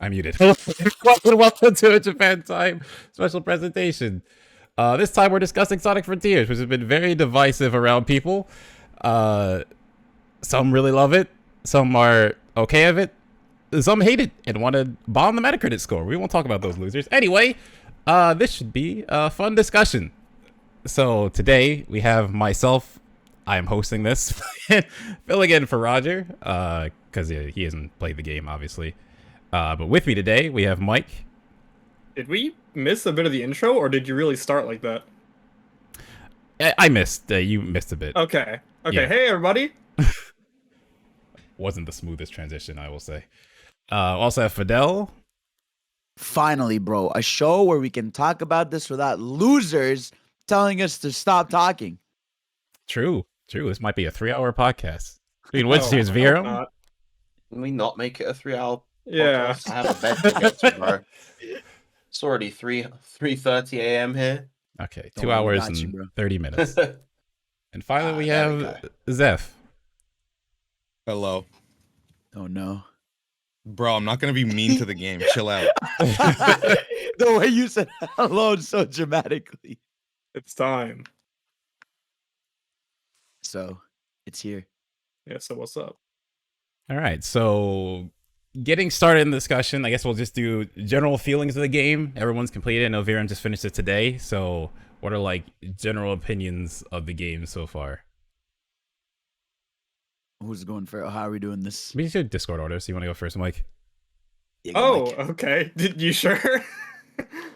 I muted. Welcome to a Japan Time special presentation. This time we're discussing Sonic Frontiers, which has been very divisive around people. Some really love it, some are okay of it, some hate it and want to bomb the Metacritic score. We won't talk about those losers. Anyway, this should be a fun discussion. So today we have myself. I am hosting this, filling in for Roger, because he hasn't played the game, obviously. But with me today, we have Mike. Did we miss a bit of the intro, or did you really start like that? I missed. You missed a bit. Okay. Yeah. Hey, everybody. Wasn't the smoothest transition, I will say. Also have Fidel. Finally, bro, a show where we can talk about this without losers telling us to stop talking. True. This might be a 3-hour podcast. I mean, what's yours, Vero? Can we not make it a 3-hour Yeah. podcast? I have a bed to get to, bro. It's already 3:30 a.m. here. Okay, Don't 2 worry, hours got you, and bro. 30 minutes. And finally, we there we have Zeph. Hello. Oh no. Bro, I'm not going to be mean to the game. Chill out. The way you said hello so dramatically. It's time. So, it's here. Yeah, so what's up? All right, so getting started in the discussion, I guess we'll just do general feelings of the game. Everyone's completed. I know Viren just finished it today. So what are like general opinions of the game so far? Who's going for how are we doing this? We should Discord order. So you want to go first, Mike? Yeah, Oh, Mike. okay. Did you sure?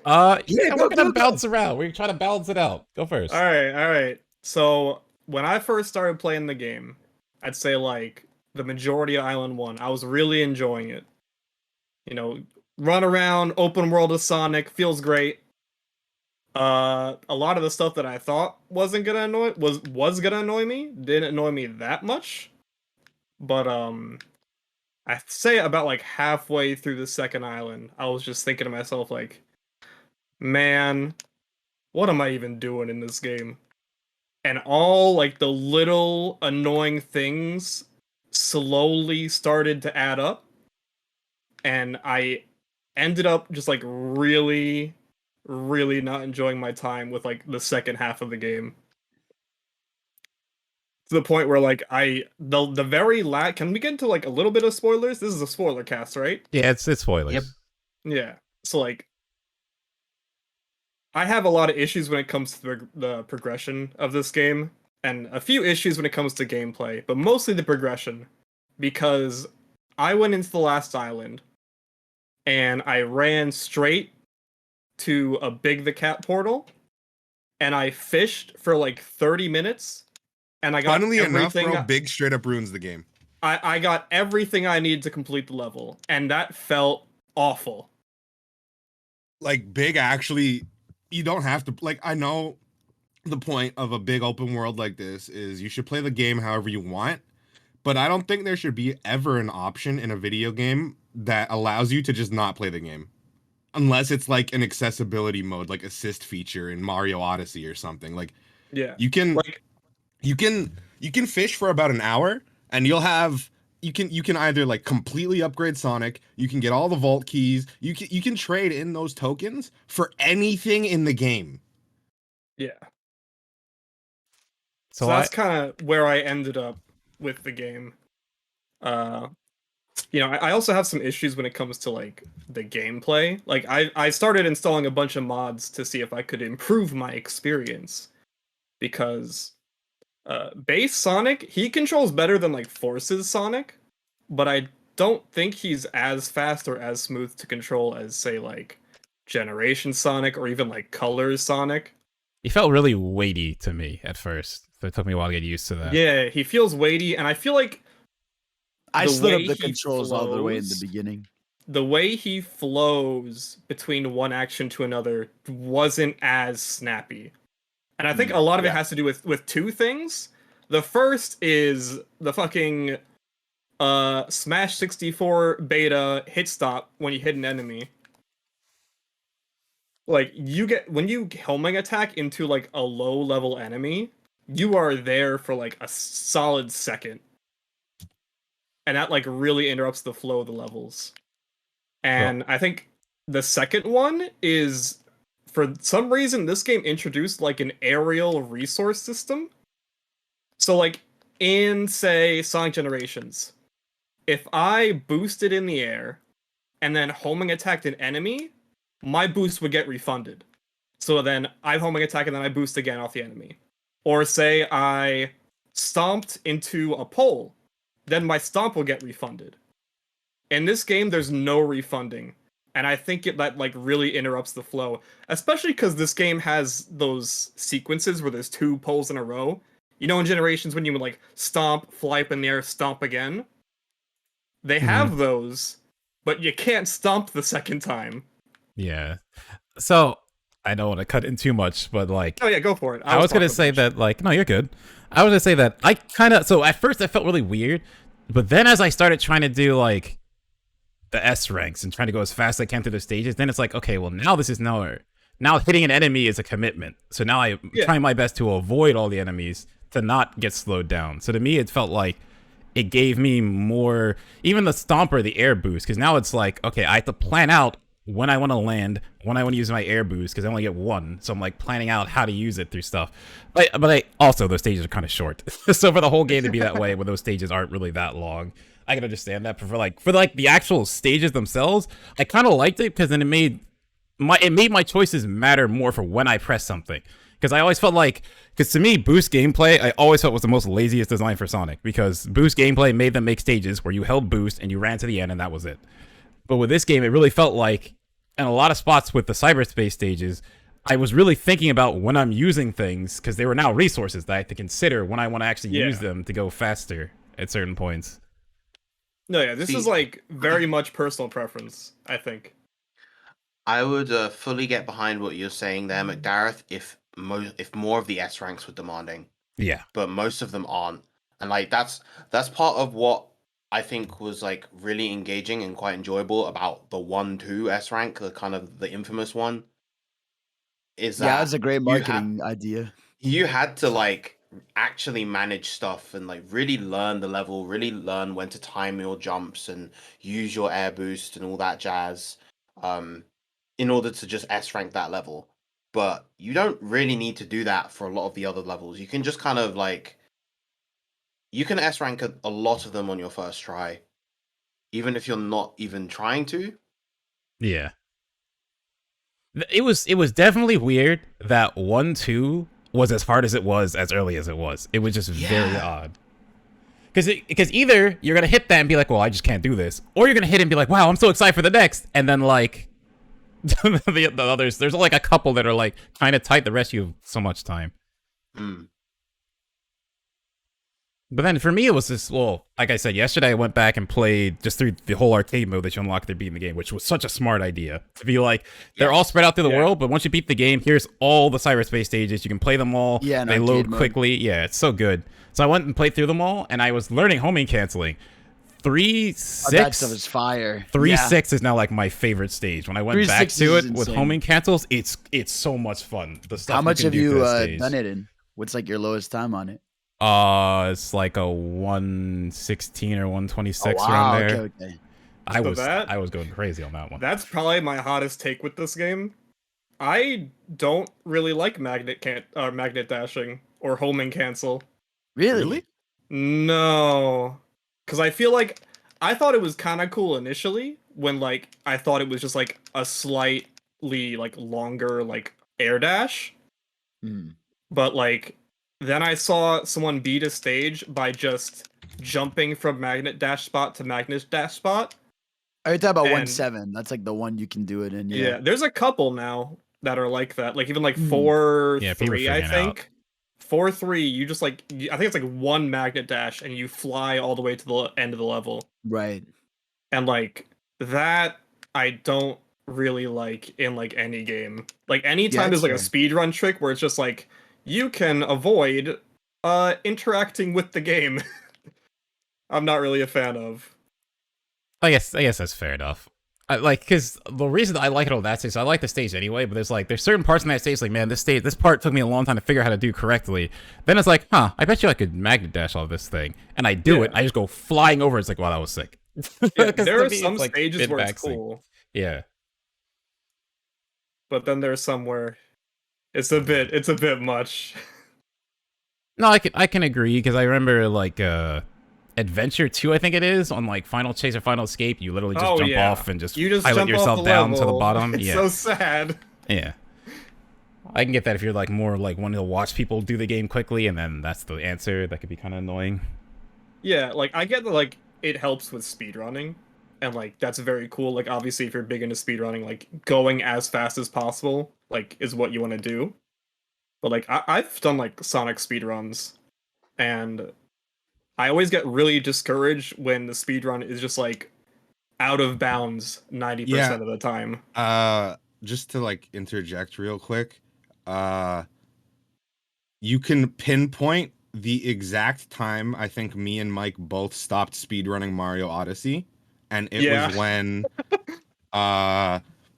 Yeah, go, we're gonna go, go. bounce around. We're trying to balance it out. Go first. All right. So when I first started playing the game, I'd say like the majority of Island 1, I was really enjoying it. You know, run around, open world of Sonic, feels great. A lot of the stuff that I thought was gonna annoy me didn't annoy me that much. But I'd say about like halfway through the second island, I was just thinking to myself like, man, what am I even doing in this game? And all like the little annoying things slowly started to add up, and I ended up just like really not enjoying my time with like the second half of the game, to the point where like the very last, can we get into like a little bit of spoilers? This is a spoiler cast, right? Yeah, it's spoilers. Yep. Yeah. So like I have a lot of issues when it comes to the progression of this game, and a few issues when it comes to gameplay, but mostly the progression, because I went into the last island and I ran straight to a Big the Cat portal, and I fished for like 30 minutes, and I got Funnily enough, everything. bro, Big straight up ruins the game. I got everything I needed to complete the level, and that felt awful. Like, Big actually, you don't have to, like, I know the point of a big open world like this is you should play the game however you want, but I don't think there should be ever an option in a video game that allows you to just not play the game. Unless it's like an accessibility mode, like assist feature in Mario Odyssey or something. Like, Yeah. you can Like, you can fish for about an hour and you can either like completely upgrade Sonic, you can get all the vault keys, you can trade in those tokens for anything in the game. yeah. So So that's kind of where I ended up with the game. I also have some issues when it comes to like the gameplay. Like I started installing a bunch of mods to see if I could improve my experience, because base Sonic, he controls better than like Forces Sonic, but I don't think he's as fast or as smooth to control as say like Generation Sonic or even like Colors Sonic. he felt really weighty to me at first. So it took me a while to get used to that. Yeah, he feels weighty, and I feel like I the slid way up the he controls all the way in the flows- beginning. the way he flows between one action to another wasn't as snappy. And I think a lot of it yeah. has to do with two things. The first is the fucking Smash 64 beta hit stop when you hit an enemy. Like, you get, when you homing attack into like a low level enemy, you are there for like a solid second. And that like really interrupts the flow of the levels. And I think the second one is, for some reason, this game introduced like an aerial resource system. So like in, say, Sonic Generations, if I boosted in the air and then homing attacked an enemy, my boost would get refunded. So then I homing attack and then I boost again off the enemy. Or say I stomped into a pole, then my stomp will get refunded. In this game, there's no refunding. And I think that like really interrupts the flow, especially because this game has those sequences where there's 2 poles in a row. You know, in Generations, when you would like stomp, fly up in the air, stomp again, they have those, but you can't stomp the second time. Yeah. So I don't want to cut in too much, but like, Oh yeah, go for it. I was gonna say that like, no, you're good. I was gonna say that I kind of, so at first I felt really weird, but then as I started trying to do like the S ranks and trying to go as fast as I can through the stages, then it's like, okay, well now this is now hitting an enemy is a commitment. So now I'm trying my best to avoid all the enemies to not get slowed down. So to me, it felt like it gave me more, even the stomper, the air boost, because now it's like, okay, I have to plan out when I want to land, when I want to use my air boost, because I only get one. So I'm like planning out how to use it through stuff. But I also, those stages are kind of short. So for the whole game to be that way, when those stages aren't really that long, I can understand that. But for the actual stages themselves, I kind of liked it because then it made my choices matter more for when I press something. Because I always felt like, because to me, boost gameplay, I always felt was the most laziest design for Sonic. Because boost gameplay made them make stages where you held boost and you ran to the end and that was it. But with this game, it really felt like, in a lot of spots with the cyberspace stages, I was really thinking about when I'm using things, because they were now resources that I have to consider when I want to actually use them to go faster at certain points. No, yeah, this is like very much personal preference, I think. I would fully get behind what you're saying there, McDareth, if more of the S ranks were demanding. Yeah. But most of them aren't. And like that's part of what I think was like really engaging and quite enjoyable about the 1-2 S rank, the kind of the infamous one. Is that that's a great marketing idea. You had to like actually manage stuff and like really learn the level, really learn when to time your jumps and use your air boost and all that jazz. In order to just S rank that level. But you don't really need to do that for a lot of the other levels. You can just kind of like, you can S rank a lot of them on your first try, even if you're not even trying to. Yeah. It was definitely weird that 1-2 was as hard as it was as early as it was. It was just very odd. Because either you're going to hit that and be like, well, I just can't do this. Or you're going to hit it and be like, wow, I'm so excited for the next. And then like, the others, there's like a couple that are like kind of tight. The rest you have so much time. But then for me, it was just, well, like I said, yesterday I went back and played just through the whole arcade mode that you unlock through beating the game, which was such a smart idea. To be like, they're all spread out through the world, but once you beat the game, here's all the cyberspace stages. You can play them all. Yeah, they load quickly. Yeah, it's so good. So I went and played through them all, and I was learning homing canceling. 3-6. That stuff is fire. 3-6 is now like my favorite stage. When I went back to it with homing cancels, it's so much fun. The stuff. How much have you done it in? What's like your lowest time on it? It's like a 116 or 126 around there. Okay. I was going crazy on that one. That's probably my hottest take with this game. I don't really like magnet dashing or homing cancel. Really? No. Because I feel like I thought it was kind of cool initially when like I thought it was just like a slightly like longer like air dash. But like then I saw someone beat a stage by just jumping from magnet dash spot to magnet dash spot. Are you talking about 1-7? That's like the one you can do it in. Yeah, there's a couple now that are like that. Like even like 4-3, I think. 4-3, you just like, I think it's like one magnet dash and you fly all the way to the end of the level. Right. And like that, I don't really like in like any game. Like anytime there's like a speedrun trick where it's just like, you can avoid interacting with the game. I'm not really a fan of. I guess that's fair enough. Because the reason I like it on that stage, I like the stage anyway, but there's certain parts in that stage, like, man, this part took me a long time to figure out how to do correctly. Then it's like, I bet you I could magnet dash all this thing. And I do it, I just go flying over, it's like, wow, that was sick. There are some stages where it's cool. Yeah. But then there's somewhere it's a bit much. No, I can agree because I remember like Adventure 2, I think it is, on like Final Chase or Final Escape, you literally just jump off and just you just pilot jump yourself off the down to the level. bottom. It's Yeah. so sad. Yeah. I can get that if you're like more like wanting to watch people do the game quickly and then that's the answer. That could be kind of annoying. Yeah, like I get that like it helps with speedrunning. And like that's very cool. Like obviously if you're big into speedrunning, like going as fast as possible, like is what you want to do. But like I've done like Sonic speedruns and I always get really discouraged when the speedrun is just like out of bounds 90% Yeah. of the time. Just to like interject real quick, you can pinpoint the exact time I think me and Mike both stopped speedrunning Mario Odyssey, and it was when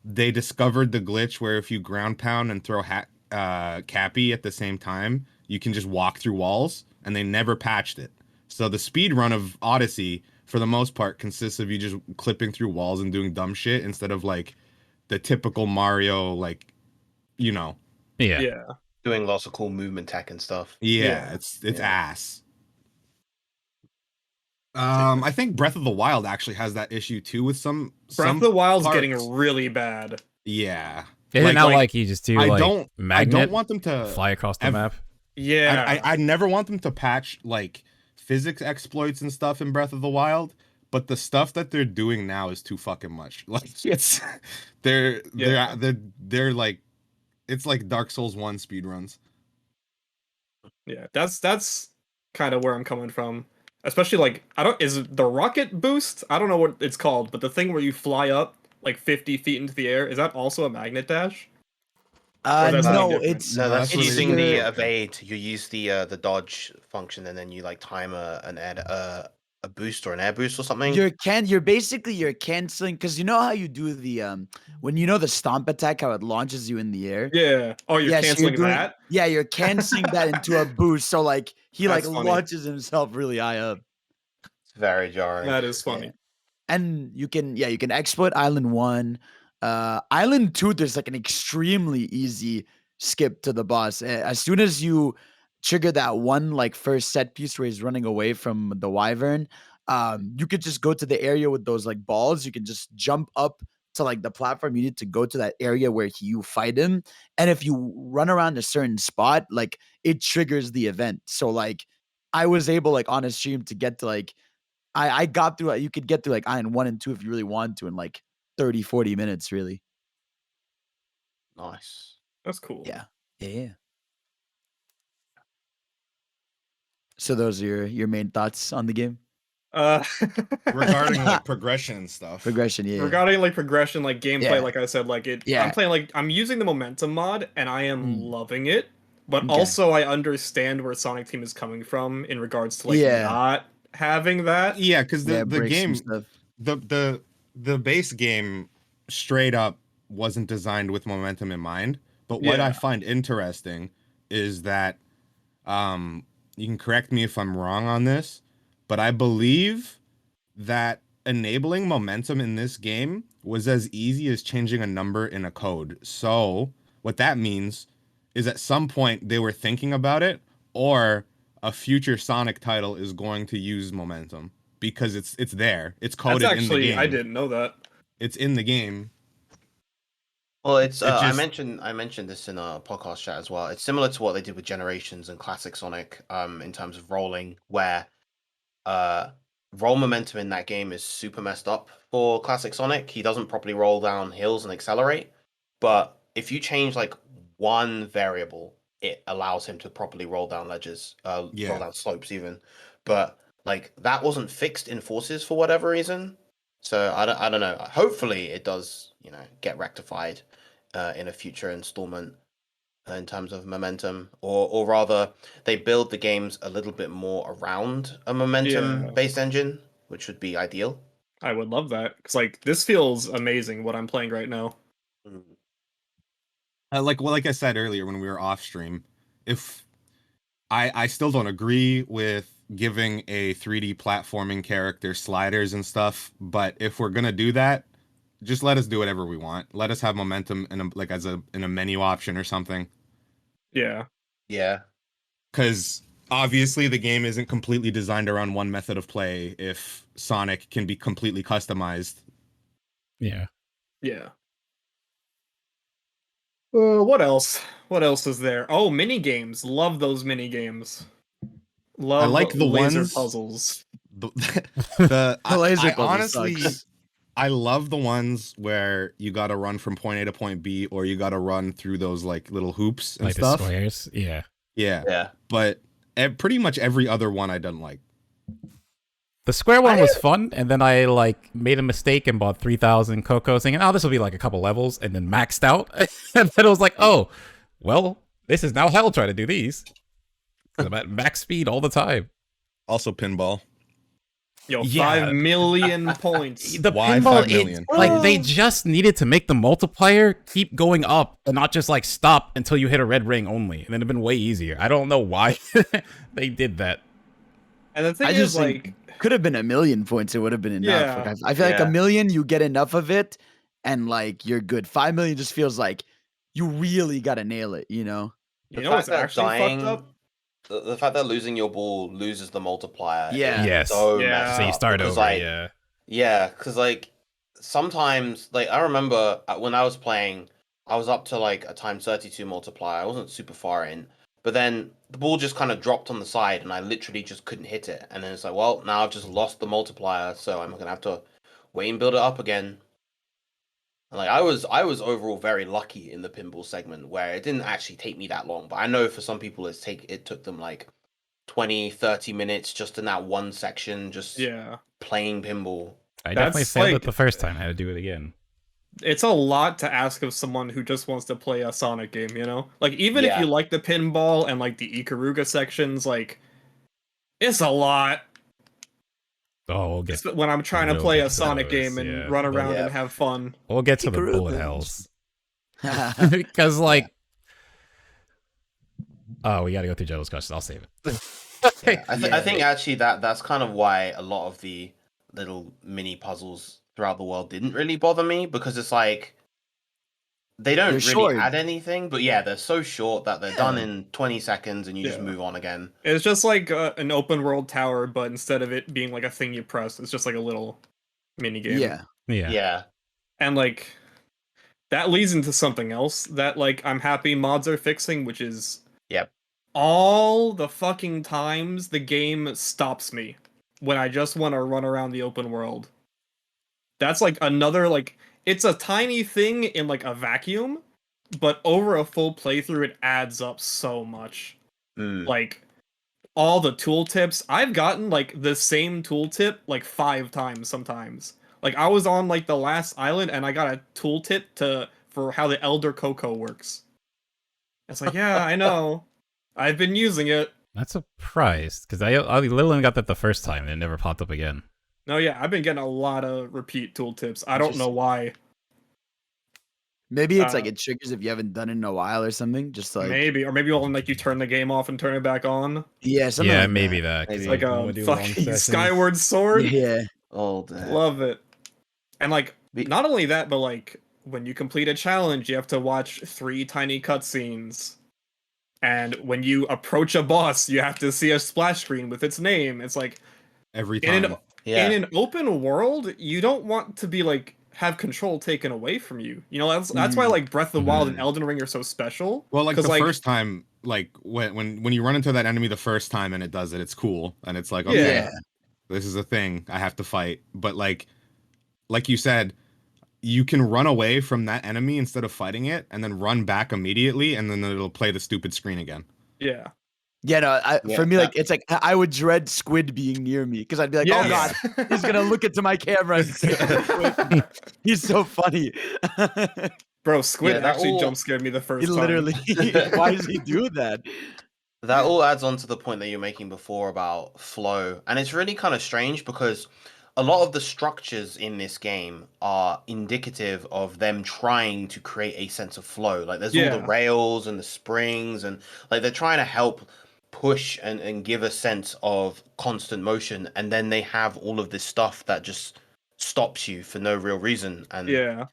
they discovered the glitch where if you ground pound and throw Cappy at the same time, you can just walk through walls, and they never patched it. So the speed run of Odyssey, for the most part, consists of you just clipping through walls and doing dumb shit instead of like the typical Mario, like, you know. Yeah. Yeah. Doing lots of cool movement tech and stuff. Yeah, it's ass. I think Breath of the Wild actually has that issue too with some Breath of the Wild's parts. getting really bad. Yeah. Is it not like you just do I like don't magnet want them to fly across the map? Yeah. I never want them to patch like physics exploits and stuff in Breath of the Wild, but the stuff that they're doing now is too fucking much. Like it's they're like it's like Dark Souls 1 speedruns. Yeah, that's kind of where I'm coming from. Especially like is it the rocket boost? I don't know what it's called, but the thing where you fly up like 50 feet into the air, is that also a magnet dash? Or that's something No, different? it's No, that's it's using your- the evade. You use the dodge function, and then you like time a boost or an air boost or something. you're basically canceling because you know how you do the when you know the stomp attack, how it launches you in the air. Yeah. Oh, you're Yeah, so canceling doing, that? Yeah, you're canceling that into a boost. So like he That's like funny. launches himself really high up. It's very jarring. That is funny. And you can exploit Island 1. Island 2, there's like an extremely easy skip to the boss. As soon as you trigger that one like first set piece where he's running away from the wyvern, you could just go to the area with those like balls. You can just jump up to like the platform you need to go to that area where you fight him. And if you run around a certain spot, like it triggers the event. So like I was able like on a stream to get to like I got through you could get through like Iron 1 and 2 if you really wanted to in like 30, 40 minutes, really. Nice. That's cool. Yeah. Yeah. So those are your main thoughts on the game? Regarding like progression and stuff. Progression, yeah. Regarding like progression, like gameplay, Yeah. like I said, like Yeah. I'm playing like I'm using the momentum mod and I am loving it. But Okay. also I understand where Sonic Team is coming from in regards to like not having that. Yeah, because the breaks game, some stuff. the base game straight up wasn't designed with momentum in mind. But what I Yeah. find interesting is that you can correct me if I'm wrong on this, but I believe that enabling momentum in this game was as easy as changing a number in a code. So what that means is at some point they were thinking about it, or a future Sonic title is going to use momentum because it's there. It's coded That's actually, in the game. I didn't know that. It's in the game. Well, it's It I just- mentioned this in a podcast chat as well. It's similar to what they did with Generations and Classic Sonic, in terms of rolling, where roll momentum in that game is super messed up for Classic Sonic. He doesn't properly roll down hills and accelerate, but if you change like one variable, it allows him to properly roll down ledges, roll down slopes even. But like that wasn't fixed in Forces for whatever reason. So I don't know. Hopefully it does, get rectified in a future installment in terms of momentum, or rather, they build the games a little bit more around a momentum-based engine, which would be ideal. I would love that because like this feels amazing. What I'm playing right now. Like I said earlier when we were off stream, if I still don't agree with giving a 3D platforming character sliders and stuff, but if we're gonna do that, just let us do whatever we want. Let us have momentum in a menu option or something. Yeah. Yeah. Because obviously the game isn't completely designed around one method of play if Sonic can be completely customized. Yeah. Yeah. What else? What else is there? Oh, mini games. Love those mini games. Love like the laser ones- puzzles. The laser I puzzle honestly, sucks. I love the ones where you got to run from point A to point B, or you got to run through those like little hoops and Like the stuff. squares. Yeah. Yeah, Yeah. but pretty much every other one I don't like. The square one was fun, and then I like made a mistake and bought 3,000 Cocos, thinking, "Oh, this will be like a couple levels," and then maxed out, and then it was like, "Oh, well, this is now hell trying to do these." 'Cause I'm at max speed all the time. Also, pinball. Yo, Yeah. 5 million points. The Why pinball, 5 million? like they just needed to make the multiplier keep going up and not just like stop until you hit a red ring only, and then it'd been way easier. I don't know why they did that. And the thing I is, just like, think could have been 1,000,000 points. It would have been enough. Yeah. Like, I feel like Yeah. 1,000,000, you get enough of it, and like you're good. 5 million just feels like you really gotta nail it. You know? you know what's actually fucked up? The fact that losing your ball loses the multiplier. Yeah. is Yes. So Yeah. messed So you up, start because, over, like, yeah. Yeah, because like sometimes, like I remember when I was playing, I was up to like a times 32 multiplier. I wasn't super far in, but then the ball just kind of dropped on the side, and I literally just couldn't hit it. And then it's like, well, now I've just lost the multiplier, so I'm gonna have to wait and build it up again. And like I was overall very lucky in the pinball segment where it didn't actually take me that long. But I know for some people it took them like 20, 30 minutes just in that one section, just Yeah. playing pinball. I definitely That's failed like- it the first time. I had to do it again. It's a lot to ask of someone who just wants to play a Sonic game, you know? Like, even if Yeah. you like the pinball and like the Ikaruga sections, like, it's a lot. Oh, we'll get When I'm trying to we'll play get a to Sonic those, game and yeah. run around Yeah. and have fun. we'll get to the bullet Ikarugas. hells because like. Oh, we got to go through Joe's question. I'll save it. Yeah, I think actually that's kind of why a lot of the little mini puzzles throughout the world didn't really bother me, because it's like they don't They're really short. add anything, but yeah, they're so short that they're done Yeah. in 20 seconds and you just Yeah. move on again. It's just like an open world tower, but instead of it being like a thing you press, it's just like a little mini game. Yeah. Yeah. And like that leads into something else that like I'm happy mods are fixing, which is Yep. all the fucking times the game stops me when I just want to run around the open world. That's like another like it's a tiny thing in like a vacuum, but over a full playthrough it adds up so much. Mm. Like all the tooltips, I've gotten like the same tooltip like 5 times sometimes. Like I was on like the last island and I got a tooltip for how the Elder Cocoa works. It's like, yeah, I know. I've been using it. Not surprised because I literally got that the first time and it never popped up again. No, yeah, I've been getting a lot of repeat tooltips. I don't know why. Maybe it's like it triggers if you haven't done it in a while or something. Just like Maybe when like you turn the game off and turn it back on. yeah, something Yeah, like maybe that. 'cause Maybe. Like when a we do long fucking sessions- Skyward Sword. Yeah. Oh, damn. Love it. And like Be- not only that, but like when you complete a challenge, you have to watch 3 tiny cutscenes. And when you approach a boss, you have to see a splash screen with its name. It's like Every in time. an, Yeah. in an open world, you don't want to be like have control taken away from you. You know, that's why like Breath of the Wild and Elden Ring are so special. Well, like 'cause, the first time, like when you run into that enemy the first time and it does it, it's cool, and it's like, okay, Yeah. this is a thing I have to fight. But like you said, you can run away from that enemy instead of fighting it, and then run back immediately, and then it'll play the stupid screen again. Yeah. Yeah, no, Yeah, for me, like, that- it's like I would dread Squid being near me because I'd be like, oh Yes. god, he's gonna look into my camera and say, Squid. He's so funny. Bro, Squid Yeah, that actually all- jump scared me the first He time. literally, why does he do that? That all adds on to the point that you're making before about flow. And it's really kind of strange because a lot of the structures in this game are indicative of them trying to create a sense of flow. Like there's all Yeah. the rails and the springs, and like they're trying to help push and give a sense of constant motion. And then they have all of this stuff that just stops you for no real reason, and Yeah.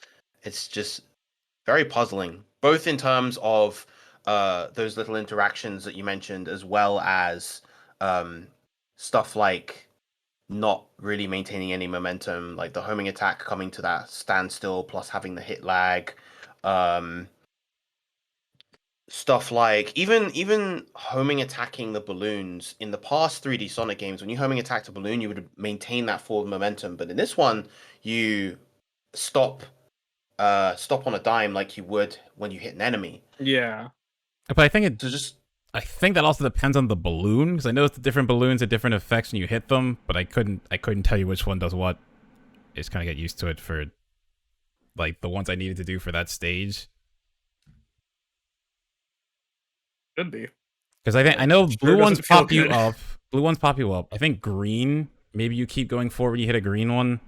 it's just very puzzling, both in terms of those little interactions that you mentioned, as well as stuff like not really maintaining any momentum, like the homing attack coming to that standstill, plus having the hit lag. Stuff like even homing attacking the balloons in the past 3D Sonic games, when you homing attacked a balloon, you would maintain that forward momentum. But in this one, you stop stop on a dime like you would when you hit an enemy. Yeah. But I think So just I think that also depends on the balloon, because I noticed the different balloons have different effects when you hit them, but I couldn't tell you which one does what. I just kind of get used to it for like the ones I needed to do for that stage. Could be. Because I know Sure blue ones doesn't feel pop you good. up. Blue ones pop you up. I think green, maybe you keep going forward, you hit a green one.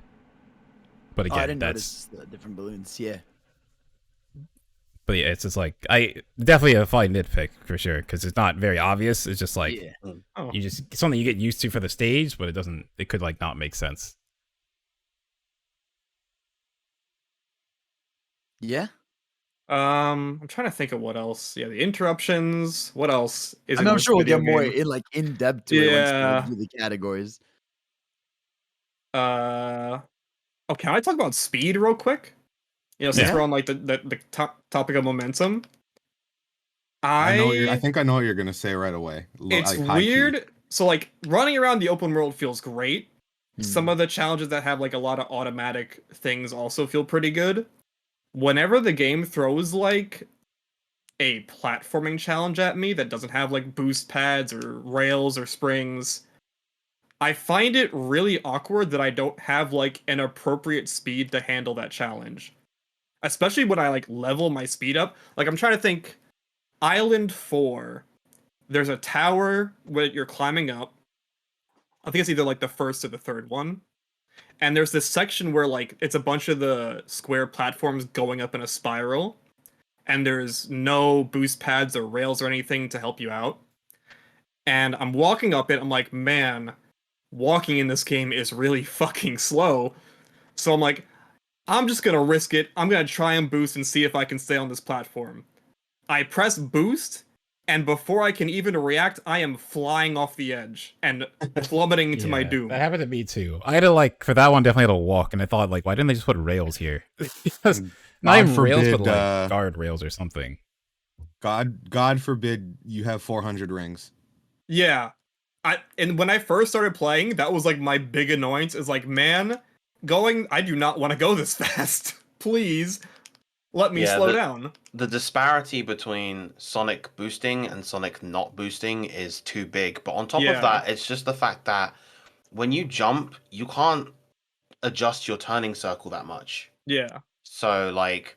But Oh, I again, didn't that's notice the different balloons. Yeah. but yeah, it's just like I definitely a fine nitpick for sure, because it's not very obvious. It's just like Yeah. Oh. you just it's something you get used to for the stage, but it could like not make sense. Yeah. I'm trying to think of what else. Yeah, the interruptions. What else is I in mean, I'm this sure we'll video get more game? in depth to it once we Yeah. do the categories. Oh, can I talk about speed real quick? You know, since Yeah. we're on like the topic of momentum. I think I know what you're gonna say right away. It's Like, high key. weird. So like running around the open world feels great. Some Hmm. of the challenges that have like a lot of automatic things also feel pretty good. Whenever the game throws like a platforming challenge at me that doesn't have like boost pads or rails or springs, I find it really awkward that I don't have like an appropriate speed to handle that challenge. Especially when I like level my speed up. Like I'm trying to think Island 4, there's a tower where you're climbing up. I think it's either like the first or the third one. And there's this section where like it's a bunch of the square platforms going up in a spiral, and there's no boost pads or rails or anything to help you out. And I'm walking up it, I'm like, man, walking in this game is really fucking slow. So I'm like, I'm just gonna risk it. I'm gonna try and boost and see if I can stay on this platform. I press boost, and before I can even react, I am flying off the edge and plummeting to my Yeah, doom. that happened to me too. I had to like for that one definitely had to walk, and I thought like, why didn't they just put rails here? Because not God even rails, but forbid, like guard rails or something. God forbid you have 400 rings. Yeah. And when I first started playing, that was like my big annoyance is like, man, I do not want to go this fast. Please let me Yeah, slow down. the disparity between Sonic boosting and Sonic not boosting is too big. But on top Yeah. of that, it's just the fact that when you jump, you can't adjust your turning circle that much. Yeah. So like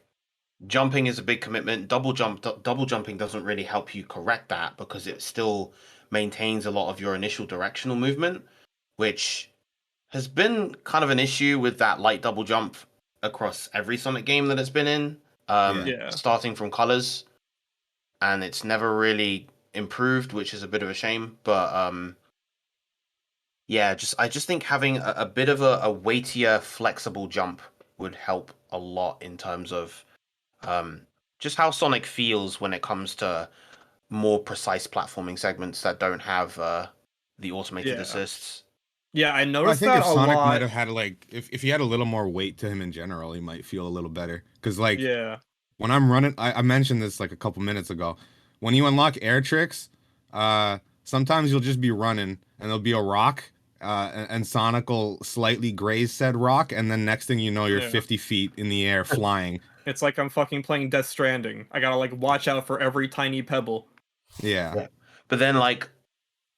jumping is a big commitment. Double jumping doesn't really help you correct that because it still maintains a lot of your initial directional movement, which has been kind of an issue with that light double jump across every Sonic game that it's been in. Yeah. Starting from Colors, and it's never really improved, which is a bit of a shame. But yeah, I just think having a bit of a weightier, flexible jump would help a lot in terms of just how Sonic feels when it comes to more precise platforming segments that don't have the automated Yeah. assists. Yeah, I I noticed think that if a Sonic lot. might have had like if he had a little more weight to him in general, he might feel a little better. Because like Yeah. when I'm running, I mentioned this like a couple minutes ago. When you unlock air tricks, sometimes you'll just be running and there'll be a rock, and Sonic will slightly graze said rock, and then next thing you know, you're Yeah. 50 feet in the air flying. It's like I'm fucking playing Death Stranding. I gotta like watch out for every tiny pebble. Yeah. But then like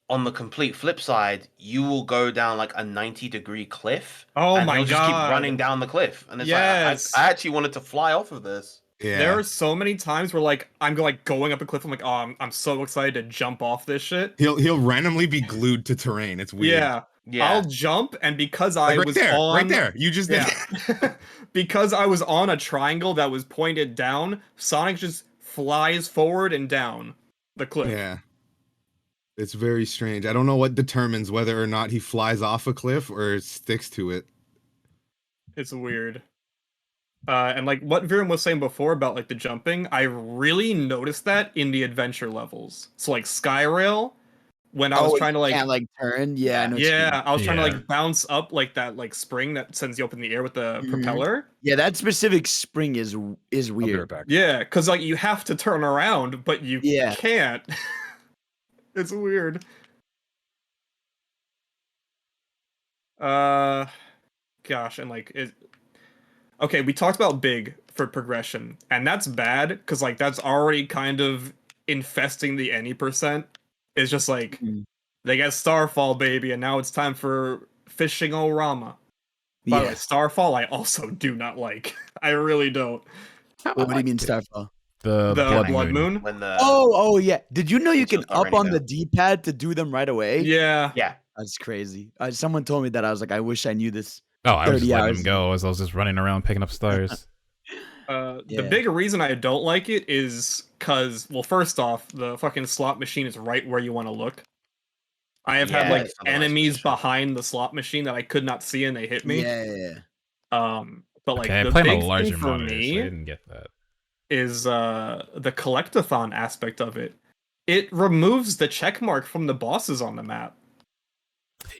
on the complete flip side, you will go down like a 90-degree cliff, Oh and my he'll just keep God. running down the cliff, and it's Yes. like I actually wanted to fly off of this. Yeah. There are so many times where like I'm like going up a cliff. I'm like, oh, I'm so excited to jump off this shit. He'll randomly be glued to terrain. It's weird. Yeah. Yeah, I'll jump, and because I Like right was there, on right there. You just did. Yeah. Because I was on a triangle that was pointed down, Sonic just flies forward and down the cliff. Yeah. It's very strange. I don't know what determines whether or not he flies off a cliff or sticks to it. It's weird. And like what Viren was saying before about like the jumping, I really noticed that in the adventure levels. So like Skyrail, when I was trying to you like can't like turn. Yeah, I know what you mean. yeah, I was trying to Yeah. like bounce up like that like spring that sends you up in the air with the Mhm. propeller. Yeah, that specific spring is I'll be weird. right back. Yeah, because like you have to turn around, but you Yeah. can't. It's weird. Gosh, and like it. Okay, we talked about big for progression, and that's bad because like that's already kind of infesting the any percent. It's just like Mhm. they get Starfall, baby, and now it's time for fishing Orama. By the way, Yeah. Starfall I also do not like. I really don't. What do you mean Starfall? The The Blood Moon. When the Oh, yeah. Did you know you It's can just not up on raining the out. D-pad to do them right away? Yeah. yeah, That's crazy. Someone told me that. I was like, I wish I knew this. Oh, I was 30 just letting hours him go as I was just running around picking up stars. The Yeah. big reason I don't like it is because, well, first off, the fucking slot machine is right where you want to look. I have had Yeah, like it's not the nice enemies position. behind the slot machine that I could not see and they hit me. Yeah. But like Okay, I the play on a big thing larger for monitor, so I me didn't get that. is the collectathon aspect of it. It removes the check mark from the bosses on the map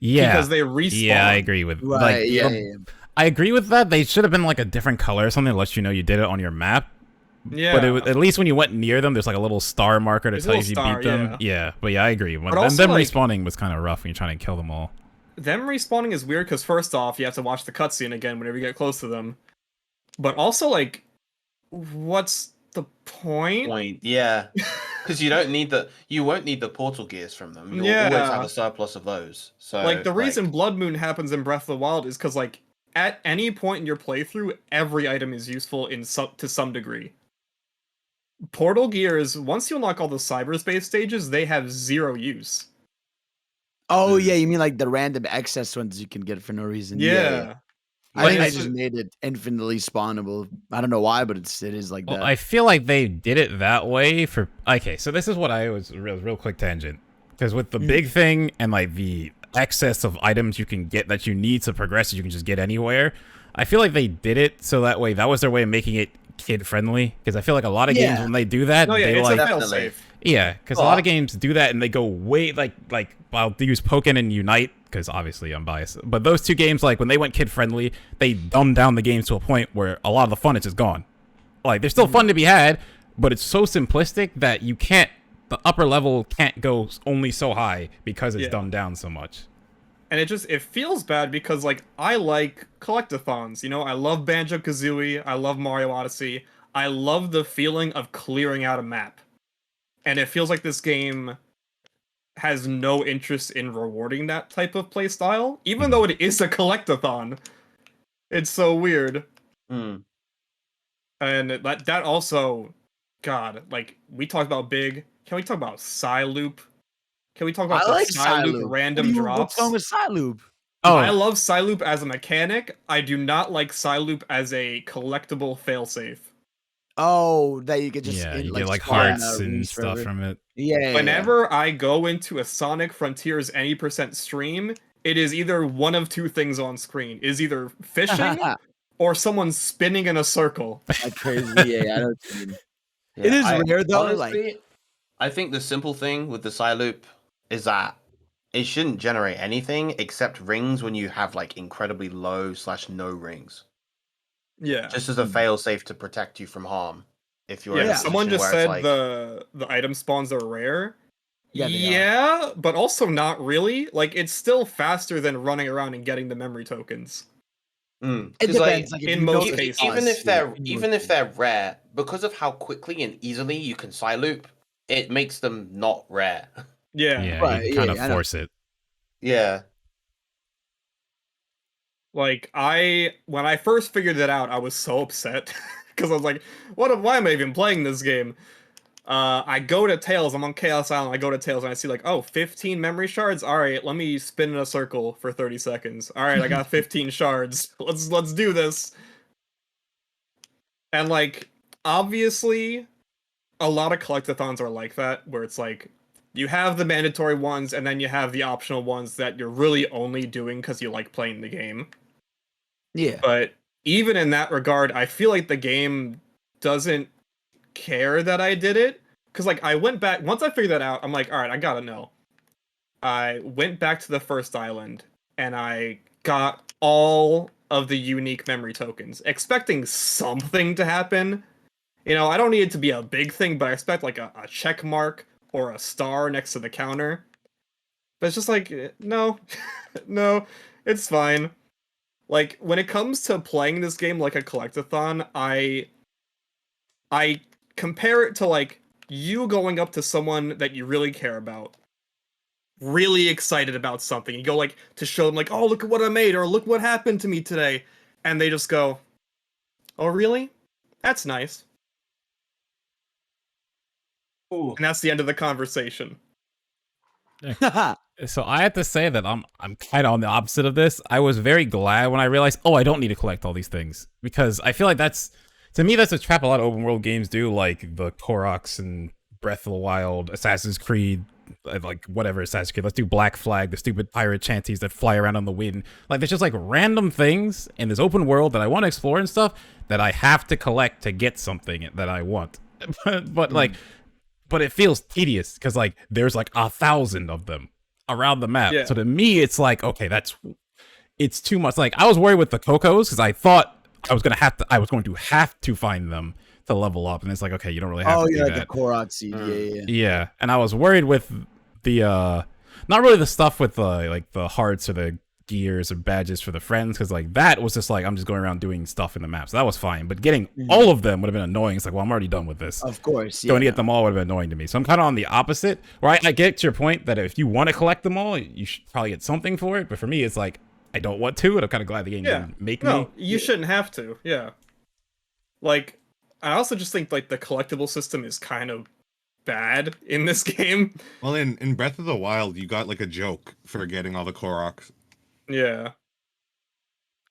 Yeah, because they respawn. yeah, I agree with Right. like yeah, the- yeah. I agree with that. They should have been like a different color or something to let you know you did it on your map. Yeah, But at least when you went near them, there's like a little star marker to There's a tell you little you star, beat them. Yeah, but yeah, I agree. When, But and also, them like- respawning was kind of rough when you're trying to kill them all. them respawning is weird because first off, you have to watch the cutscene again whenever you get close to them. But also, like, what's the point? Yeah, because you won't need the portal gears from them. You'll always Yeah. have a surplus of those. So Like, the reason Blood Moon happens in Breath of the Wild is because, like, at any point in your playthrough, every item is useful to some degree. Portal gears, once you unlock all the cyberspace stages, they have zero use. Oh, Mm. yeah. You mean like the random excess ones you can get for no reason? Yeah. I But think they it's- just made it infinitely spawnable. I don't know why, but it is like Well, that. I feel like they did it that way for. Okay, so this is what I was real quick tangent because with the big thing and like the excess of items you can get that you need to progress, you can just get anywhere. I feel like they did it so that way that was their way of making it kid friendly because I feel like a lot of games Yeah. when they do that, No, yeah, they it's like a Definitely. failsafe. yeah, because a lot of games do that and they go way like I'll use Pokken and Unite because obviously I'm biased, but those two games like when they went kid friendly, they dumbed down the games to a point where a lot of the fun is just gone. Like there's still fun to be had, but it's so simplistic that you can't. The upper level can't go only so high because it's Yeah. dumbed down so much. And it feels bad because, like, I like collectathons, you know? I love Banjo-Kazooie, I love Mario Odyssey, I love the feeling of clearing out a map. And it feels like this game has no interest in rewarding that type of playstyle, even though it is a collectathon. It's so weird. Mm. And that also, God, like, we talked about Big, can we talk about Psyloop? Can we talk about I the like Psyloop Psyloop. random drops? What's wrong with Psyloop? I love Psyloop as a mechanic. I do not like Psyloop as a collectible failsafe. Oh, that you could just yeah, in- you get like spawn, hearts and rings stuff forever. from it. Yeah. Whenever I go into a Sonic Frontiers any percent stream, it is either one of two things on screen. It is either fishing or someone spinning in a circle. Like crazy. Yeah, I know what you mean. Yeah, It is rare, though, Honestly, I think the simple thing with the Psyloop is that it shouldn't generate anything except rings when you have like incredibly low/no rings. Yeah. Just as a failsafe to protect you from harm. If you're in Yeah, a someone position just where it's said like, the item spawns are rare. Yeah, they are. Yeah, but also not really. Like, it's still faster than running around and getting the memory tokens. Mm, It 'cause, like, depends. Like, if in you know most the cases. sauce, even if yeah, they're in even most if they're rare, because of how quickly and easily you can Psyloop, it makes them not rare. Yeah. Yeah, Right, you kind of yeah, I know. force it. Yeah. Like, when I first figured it out, I was so upset. Because I was like, why am I even playing this game? I go to Tails, I'm on Chaos Island, I go to Tails and I see like, oh, 15 memory shards? Alright, let me spin in a circle for 30 seconds. Alright, I got 15 shards. Let's do this. And like, obviously, a lot of collectathons are like that, where it's like, you have the mandatory ones, and then you have the optional ones that you're really only doing because you like playing the game. Yeah. But even in that regard, I feel like the game doesn't care that I did it. Because, like, I went back, once I figured that out, I'm like, all right, I gotta know. I went back to the first island, and I got all of the unique memory tokens, expecting something to happen. You know, I don't need it to be a big thing, but I expect, like, a check mark or a star next to the counter. But it's just like, no, no, it's fine. Like, when it comes to playing this game like a collectathon, I compare it to, like, you going up to someone that you really care about, really excited about something. You go, like, to show them, like, oh, look at what I made, or look what happened to me today. And they just go, oh, really? That's nice. Ooh. And that's the end of the conversation. So I have to say that I'm kind of on the opposite of this. I was very glad when I realized, oh, I don't need to collect all these things, because I feel like that's, to me, that's a trap a lot of open world games do, like the Koroks and Breath of the Wild, Assassin's Creed, like whatever Assassin's Creed. Let's do Black Flag, the stupid pirate chanties that fly around on the wind. Like, there's just like random things in this open world that I want to explore and stuff that I have to collect to get something that I want. but like, but it feels tedious because like there's like 1,000 of them around the map. Yeah. So to me, it's like, okay, it's too much. Like, I was worried with the Cocos because I thought I was going to have to find them to level up, and it's like, okay, you don't really have to do like that. the Korok seed. Yeah. Yeah, and I was worried with the not really the stuff with the like the hearts or the gears or badges for the friends, because like that was just like I'm just going around doing stuff in the map, so that was fine. But getting all of them would have been annoying. It's like, well, I'm already done with this. Of course, Going to get them all would have been annoying to me. So I'm kind of on the opposite, where I get to your point that if you want to collect them all, you should probably get something for it. But for me, it's like I don't want to, and I'm kind of glad the game didn't make me. No, you shouldn't have to. Yeah. Like, I also just think like the collectible system is kind of bad in this game. Well, in Breath of the Wild, you got like a joke for getting all the Koroks. Yeah.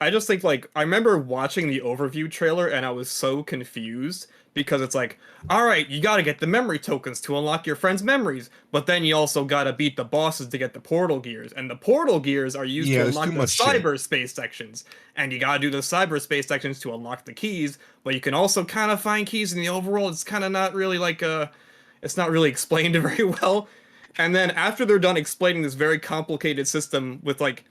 I just think, like, I remember watching the overview trailer and I was so confused because it's like, all right, you gotta get the memory tokens to unlock your friend's memories, but then you also gotta beat the bosses to get the portal gears, and the portal gears are used to unlock the cyberspace sections, and you gotta do the cyberspace sections to unlock the keys, but you can also kind of find keys in the overworld. It's kind of not really like it's not really explained very well. And then after they're done explaining this very complicated system with like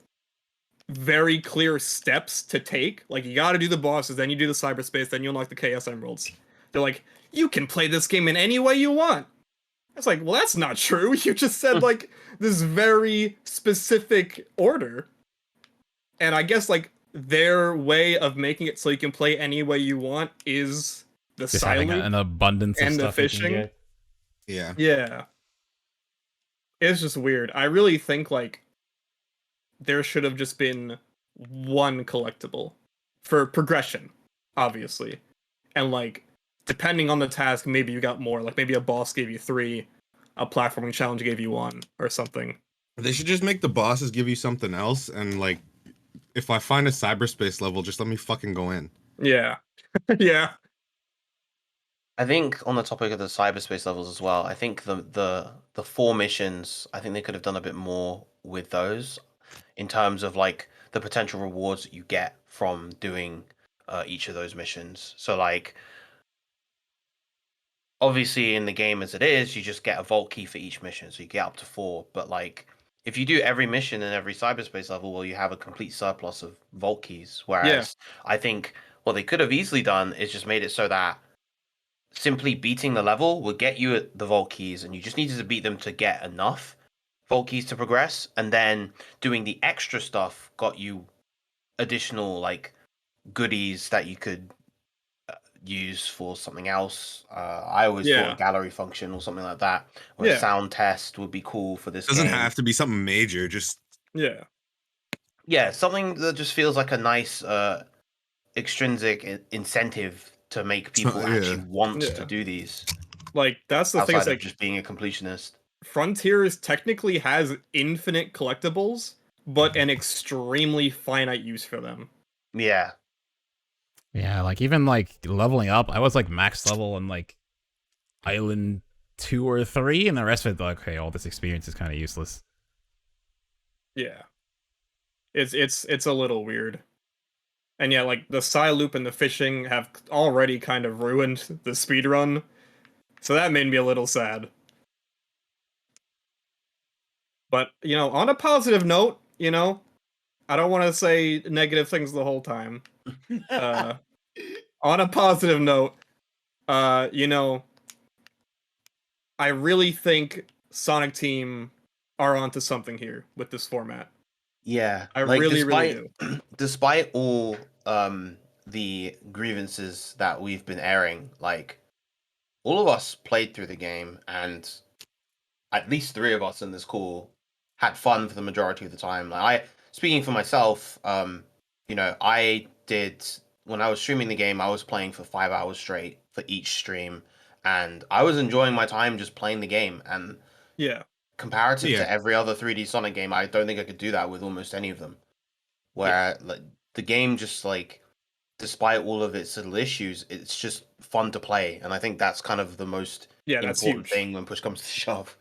very clear steps to take, like you gotta do the bosses, then you do the cyberspace, then you unlock the chaos emeralds, they're like, you can play this game in any way you want. It's like, well, that's not true. You just said like this very specific order. And I guess like their way of making it so you can play any way you want is the Just silent having an abundance of and the stuff you can fishing. get. Yeah. Yeah. It's just weird. I really think like there should have just been one collectible for progression, obviously. And like depending on the task, maybe you got more. Like maybe a boss gave you 3, a platforming challenge gave you 1 or something. They should just make the bosses give you something else, and like if I find a cyberspace level, just let me fucking go in. Yeah. Yeah. I think on the topic of the cyberspace levels as well, I think the 4 missions, I think they could have done a bit more with those in terms of like the potential rewards that you get from doing each of those missions. So like obviously in the game as it is, you just get a vault key for each mission, so you get up to 4. But like if you do every mission in every cyberspace level, well, you have a complete surplus of vault keys. Whereas I think what they could have easily done is just made it so that simply beating the level would get you the vault keys, and you just needed to beat them to get enough vault keys to progress, and then doing the extra stuff got you additional like goodies that you could use for something else. I always thought a gallery function or something like that, or a sound test would be cool for this. Doesn't game. have to be something major, just yeah, something that just feels like a nice extrinsic incentive to make people actually want to do these. Like that's the thing, is like just being a completionist. Frontiers technically has infinite collectibles, but an extremely finite use for them. Yeah. Yeah, like even like leveling up, I was like max level on like Island 2 or 3, and the rest of it, like, okay, all this experience is kind of useless. Yeah. It's a little weird. And yeah, like the side loop and the fishing have already kind of ruined the speedrun. So that made me a little sad. But, on a positive note, I don't want to say negative things the whole time. On a positive note, I really think Sonic Team are onto something here with this format. Yeah, I like really despite do. despite all the grievances that we've been airing, like all of us played through the game, and at least 3 of us in this call had fun for the majority of the time. Like speaking for myself, I did when I was streaming the game, I was playing for 5 hours straight for each stream, and I was enjoying my time just playing the game. And Yeah. comparative Yeah. to every other 3D Sonic game, I don't think I could do that with almost any of them. Where like the game just like, despite all of its little issues, it's just fun to play, and I think that's kind of the most That's important huge. thing when push comes to shove.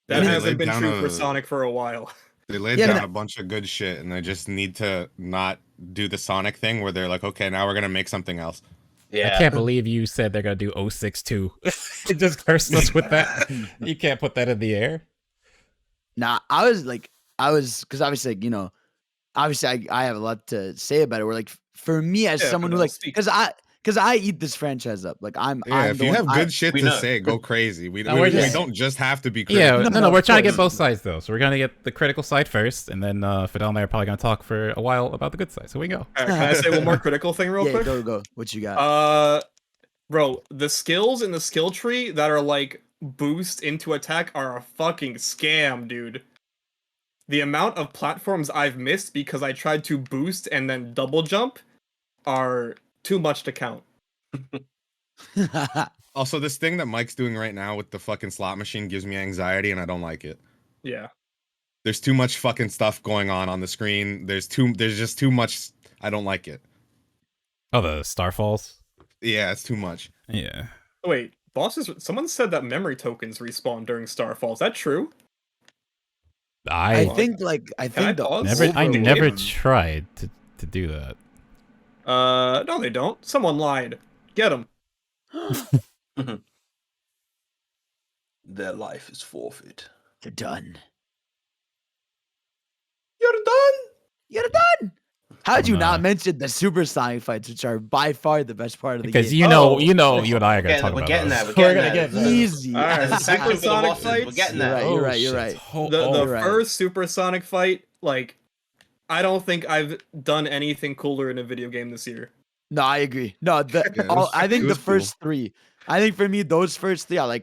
That They hasn't laid been down true for a- Sonic for a while. They laid Yeah, down man. a bunch of good shit, and they just need to not do the Sonic thing where they're like, okay, now we're gonna make something else. I can't believe you said they're gonna do 06-2. It just cursed us with that. You can't put that in the air. Nah, because obviously, obviously I have a lot to say about it. Where like for me as Yeah, someone who Fidel, like, speak. because I eat this franchise up. Like I'm Yeah, if the you one- have good shit we to know. say, go crazy. We No, we're we just- don't just have to be Yeah, critical. no, we're of trying to get course. both sides though. So we're gonna get the critical side first, and then Fidel and I are probably gonna talk for a while about the good side. So we go. All right, can I say one more critical thing real yeah, quick? go. What you got? Bro, the skills in the skill tree that are like boost into attack are a fucking scam, dude. The amount of platforms I've missed because I tried to boost and then double jump are too much to count. Also, this thing that Mike's doing right now with the fucking slot machine gives me anxiety, and I don't like it. Yeah. There's too much fucking stuff going on the screen. There's just too much. I don't like it. Oh, the Starfalls. Yeah, it's too much. Yeah. Wait, someone said that memory tokens respawn during Starfall. Is that true? I I think I the pause? I overlay never them. tried to do that. No, they don't. Someone lied. Get them. Their life is forfeit. You're done. You're done. You're done. How'd you Nah. not mention the supersonic fights, which are by far the best part of the Because game? you know, you and I are We're gonna getting- talk we're about getting those. there, we're getting gonna there. get there. Easy. All right, There's a section for the Supersonic bosses. We're fights? getting You're there. right, Oh, you're shit. right. The you're right. first supersonic fight, like, I don't think I've done anything cooler in a video game this year. No, I agree. No, it I was think the cool. first 3. I think for me, those first 3 are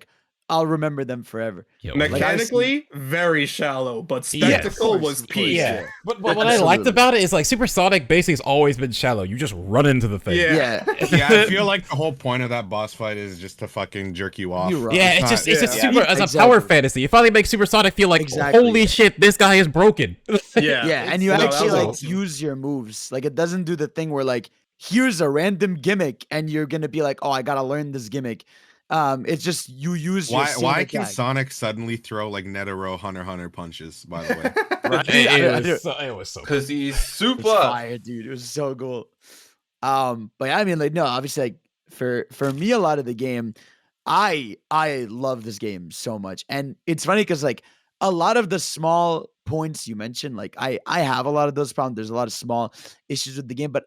I'll remember them forever. Yo, Like, I Mechanically, very shallow, but Yes. spectacle Of course, was of course, peak. yeah. But what I liked Absolutely. about it is like Supersonic basically has always been shallow. You just run into the thing. Yeah. Yeah, I feel like the whole point of that boss fight is just to fucking jerk you off. You're right. Yeah, It's it's just Yeah. super as a power Exactly. fantasy. It finally makes Supersonic feel like Exactly. holy shit, this guy is broken. Yeah, and you No, that actually was like awesome. use your moves. Like it doesn't do the thing where like here's a random gimmick and you're gonna be like, oh, I gotta learn this gimmick. It's just you use your same Why can attack. Sonic suddenly throw like Netero Hunter punches? By the way, Right? It was so Because he's It was super. fire, dude. It was so cool. But yeah, I mean, like, no, obviously, like for me, a lot of the game, I love this game so much, and it's funny because like a lot of the small points you mentioned, like I have a lot of those problems. There's a lot of small issues with the game, but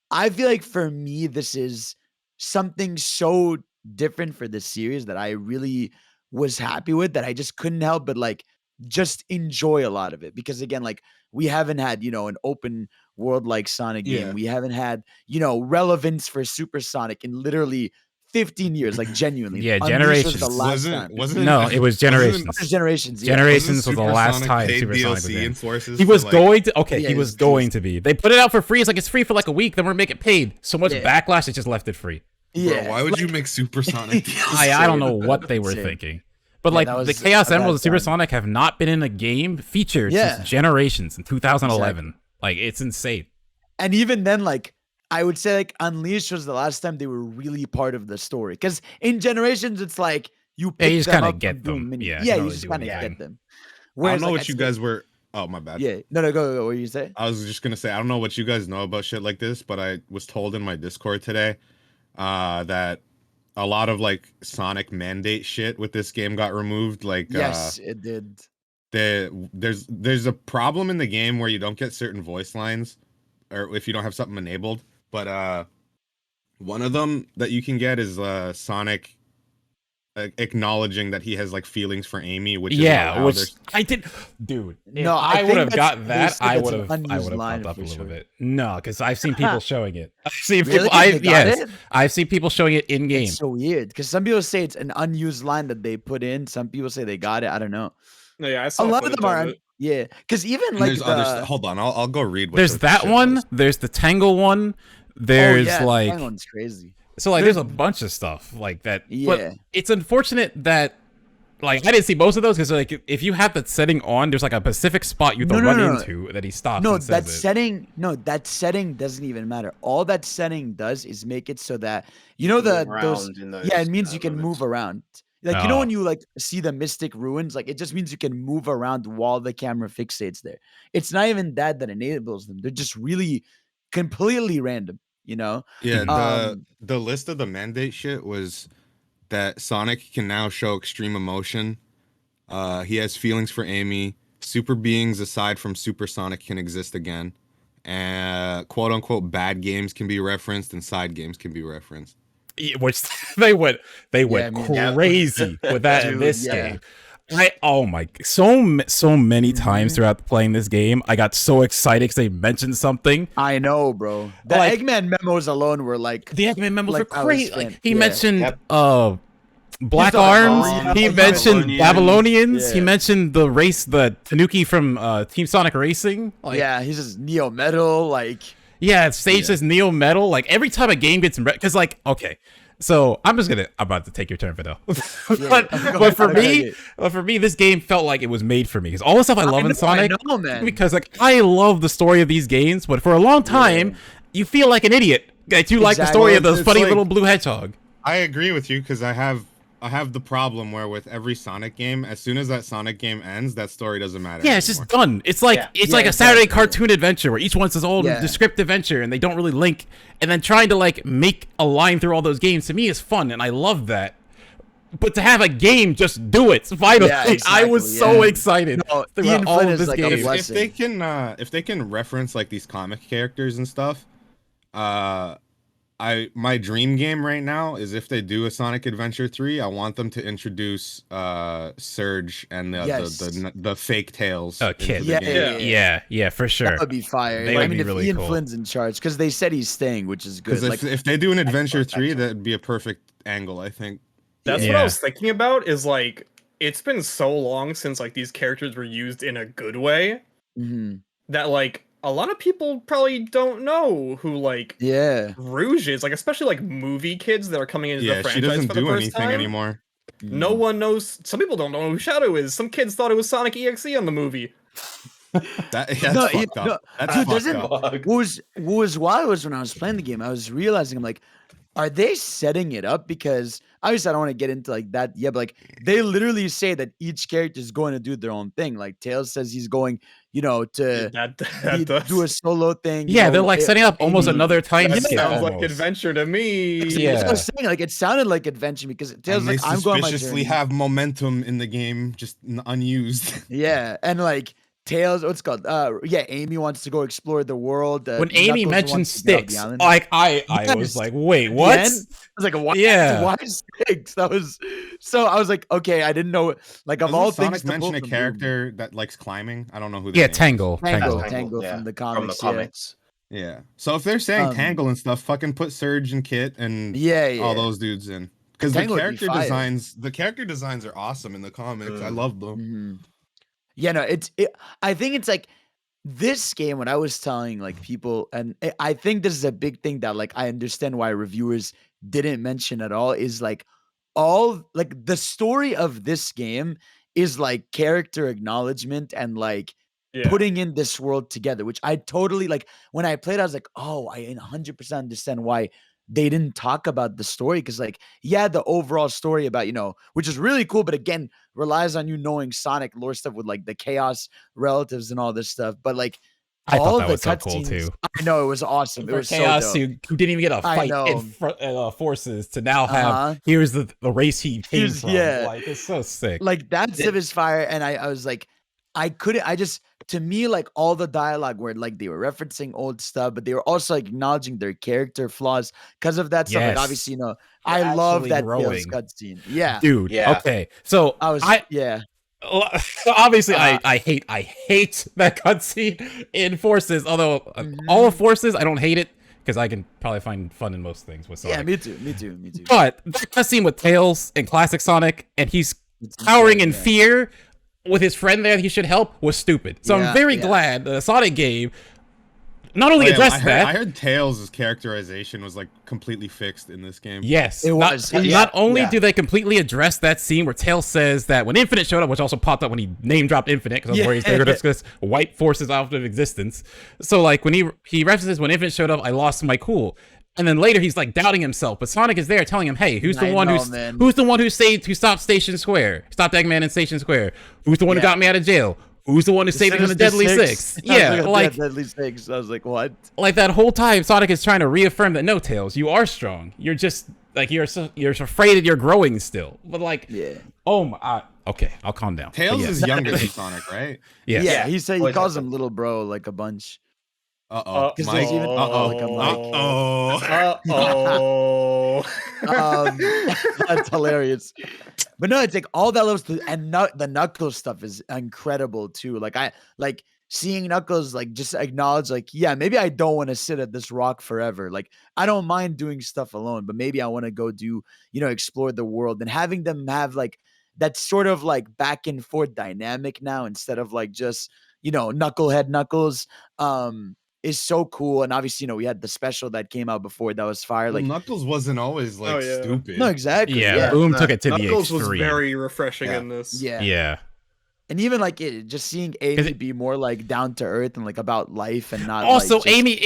I feel like for me, this is something so different for this series that I really was happy with that I just couldn't help but like just enjoy a lot of it because again, like we haven't had, an open world like Sonic game. Yeah. We haven't had, relevance for Supersonic in literally 15 years, like genuinely. Yeah, Unleashed was generations. the last time. wasn't No, it was Generations. It's generations. Yeah. Generations was the last Supersonic time paid Supersonic was DLC in. in Forces He for, was like- going to Yeah, he was it's going to be. They put it out for free. It's like it's free for like a week, then we're making it paid. So much Yeah. backlash, they just left it free. Bro, Yeah. why would you like- make Supersonic DLC? I don't know what they were Same. thinking. But Yeah, like that was the Chaos a bad Emeralds and time. Supersonic have not been in a game featured Yeah. since Generations in 2011. Like it's insane. And even then, like I would say, like Unleashed was the last time they were really part of the story. Because in Generations, it's like you Yeah, you pick just them kinda up get and do them. mini- Yeah, yeah, don't you really just do kind of anything. get them. I don't know like, what you I'd guys say- were. Oh, my bad. Yeah. No, go. What do you say? I was just gonna say I don't know what you guys know about shit like this, but I was told in my Discord today that a lot of like Sonic mandate shit with this game got removed. Like Yes, it did. there's a problem in the game where you don't get certain voice lines, or if you don't have something enabled. But one of them that you can get is Sonic acknowledging that he has like feelings for Amy, which is Yeah, allowed. which There's- I did, dude. If No, I I would think have that's- got they that. said I that's would an have. I unused would have line popped up for a little sure. bit. No, because I've seen people showing it. I've seen Really? people. I They got yes, it? I've seen people showing it in game. It's so weird because some people say it's an unused line that they put in. Some people say they got it. I don't know. No, yeah, I A saw lot of footage them are, it. yeah. Because even and like there's other stuff. the Hold on, I'll go read. What There's the that shit one. was. There's the Tangle one. There's oh, yeah, like that one's crazy. so like there's there's- a bunch of stuff like that. Yeah. But it's unfortunate that like I didn't see most of those because like if you have that setting on, there's like a specific spot you have to No, run no. into that he stops. No, and that says it. setting. No, that setting doesn't even matter. All that setting does is make it so that you know the Move those. around in Yeah, those, it means you can moments. move around. Like you know Oh. when you like see the mystic ruins, like it just means you can move around while the camera fixates there. It's not even that enables them. They're just really completely random. You know. Yeah, Um, the list of the mandate shit was that Sonic can now show extreme emotion. He has feelings for Amy. Super beings aside from Super Sonic can exist again. And quote unquote bad games can be referenced and side games can be referenced. Yeah, which they went I went mean- Yep. crazy with that in Dude, this yeah. game. Oh my, so many times Mhm. throughout playing this game, I got so excited because they mentioned something. I know, bro. The Like- Eggman memos alone were like. The Eggman memos Like, were I was crazy. fan- Like, he yeah. mentioned Yep. Black the Arms. Babylonians. He The mentioned Babylonians. Babylonians. He Yeah. mentioned the race, the Tanuki from Team Sonic Racing. Like, Yeah, he's just Neo Metal. Like. Yeah, it stages Neo Metal. Like every time a game gets because like okay, so I'm about to take your turn, Fidel. but for me, this game felt like it was made for me because all the stuff I love in Sonic. I know, man. Because like I love the story of these games, but for a long time, you feel like an idiot. Like you like the story of Well, those it's funny like- little blue hedgehog. I agree with you because I have the problem where with every Sonic game, as soon as that Sonic game ends, that story doesn't matter. Yeah, it's anymore. just done. It's like Yeah. it's Yeah, like a Saturday exactly. cartoon adventure where each one's its own Yeah. descriptive adventure and they don't really link. And then trying to like make a line through all those games to me is fun and I love that. But to have a game just do it finally, Yeah, I was exactly, so yeah. excited No, throughout Ian all Flynn of is this like a game. blessing. If they can reference like these comic characters and stuff, my dream game right now is if they do a Sonic Adventure 3, I want them to introduce Surge and Yes. the fake tails. Oh, into kid. the game. Yeah, for sure. That would be fire. They I would mean, be if really Ian cool. Flynn's in charge, because they said he's staying, which is good. Because Like, if they do an Adventure 3, excellent. that'd be a perfect angle, I think. That's what Yeah. I was thinking about. Is like it's been so long since like these characters were used in a good way mhm. that like a lot of people probably don't know who like Yeah. Rouge is. Like especially like movie kids that are coming into the Yeah, franchise she doesn't for the do first anything time. anymore. No one knows. Some people don't know who Shadow is. Some kids thought it was Sonic EXE on the movie. That's No, fucked up. no, That's dude, fucked doesn't- up. What was wild was when I was playing the game, I was realizing I'm like, are they setting it up? Because obviously I don't want to get into like that. Yeah, but like they literally say that each character is going to do their own thing. Like Tails says he's going, to That does. do a solo thing. Yeah, they're like setting up almost Amy- another time That skip. sounds like almost. adventure to me. Yeah. That's what I was saying. Like it sounded like adventure because Tails And they like I'm going my suspiciously journey. have momentum in the game, just unused. Yeah, and like Tails, what's it called? Yeah, Amy wants to go explore the world. When Amy Knuckles mentioned wants to get off the sticks, island. like I was Yes. like, wait, At the what? end, I was like, why? Yeah. Why sticks? That was so. I was like, okay, I didn't know. Like of Doesn't all Sonic things, to mention pull a from character that likes climbing? I don't know who. Yeah, their name is. Tangle. Tangle yeah, from the from the comics. Yeah. comics. Yeah. So if they're saying Um, Tangle and stuff, fucking put Surge and Kit and Yeah, all those dudes in. Because the Tangle would be fire. character designs are awesome in the comics. I love them. Mhm. Yeah, no, I think it's like this game. When I was telling like people, and I think this is a big thing that like I understand why reviewers didn't mention at all is like all like the story of this game is like character acknowledgement and like Yeah. putting in this world together, which I totally like. When I played, I was like, oh, I 100% understand why they didn't talk about the story because, like, yeah, the overall story about, which is really cool, but again, relies on you knowing Sonic lore stuff with like the chaos relatives and all this stuff. But like I thought all that the was so cool cutscenes, too. I know it was awesome. It For was Chaos, so dope. who didn't even get a I fight in know. front forces to now have Uh-huh. here's the race he came Here's- from. yeah. Like it's so sick. Like that's Civ is fire, and I was like, to me, like all the dialogue where like they were referencing old stuff, but they were also like, acknowledging their character flaws because of that stuff. Like Yes. obviously, I love actually that growing. Tails cutscene. Yeah, Dude, Yeah. okay. So yeah. obviously I hate that cutscene in Forces, although all of Forces I don't hate it because I can probably find fun in most things with Sonic. Yeah, me too. But that cutscene with Tails and classic Sonic and he's cowering in fear with his friend there that he should help was stupid. So I'm very glad that a Sonic game not only addressed that. I heard Tails' characterization was like completely fixed in this game. Yes, It was. Not only do they completely address that scene where Tails says that when Infinite showed up, which also popped up when he name dropped Infinite, because I was worried they were going to discuss white forces out of existence. So like when he references when Infinite showed up, I lost my cool. And then later he's like doubting himself, but Sonic is there telling him, "Hey, who's the one who stopped Station Square? Stopped Eggman in Station Square? Who's the one who got me out of jail? Who's the one who saved me from the Deadly Six?" Yeah, like Deadly Six. I was like, what? Like that whole time, Sonic is trying to reaffirm that no, Tails, you are strong. You're just like you're afraid that you're growing still. But like, oh my, okay, I'll calm down. Tails is younger than Sonic, right? Yes. Yeah, he calls him little bro like a bunch. Mike. That's hilarious. But no, it's like all that levels and the Knuckles stuff is incredible too. Like I like seeing Knuckles like just acknowledge like, yeah, maybe I don't want to sit at this rock forever. Like I don't mind doing stuff alone, but maybe I want to go do, explore the world, and having them have like that sort of like back and forth dynamic now instead of like just, knucklehead Knuckles. Is so cool. And obviously, we had the special that came out before that was fire. Like Knuckles wasn't always like stupid. No, exactly. Yeah, Boom took it to Knuckles the extreme. was very refreshing in this. Yeah. And even like just seeing Amy be more like down to earth and like about life and not also like, just... Amy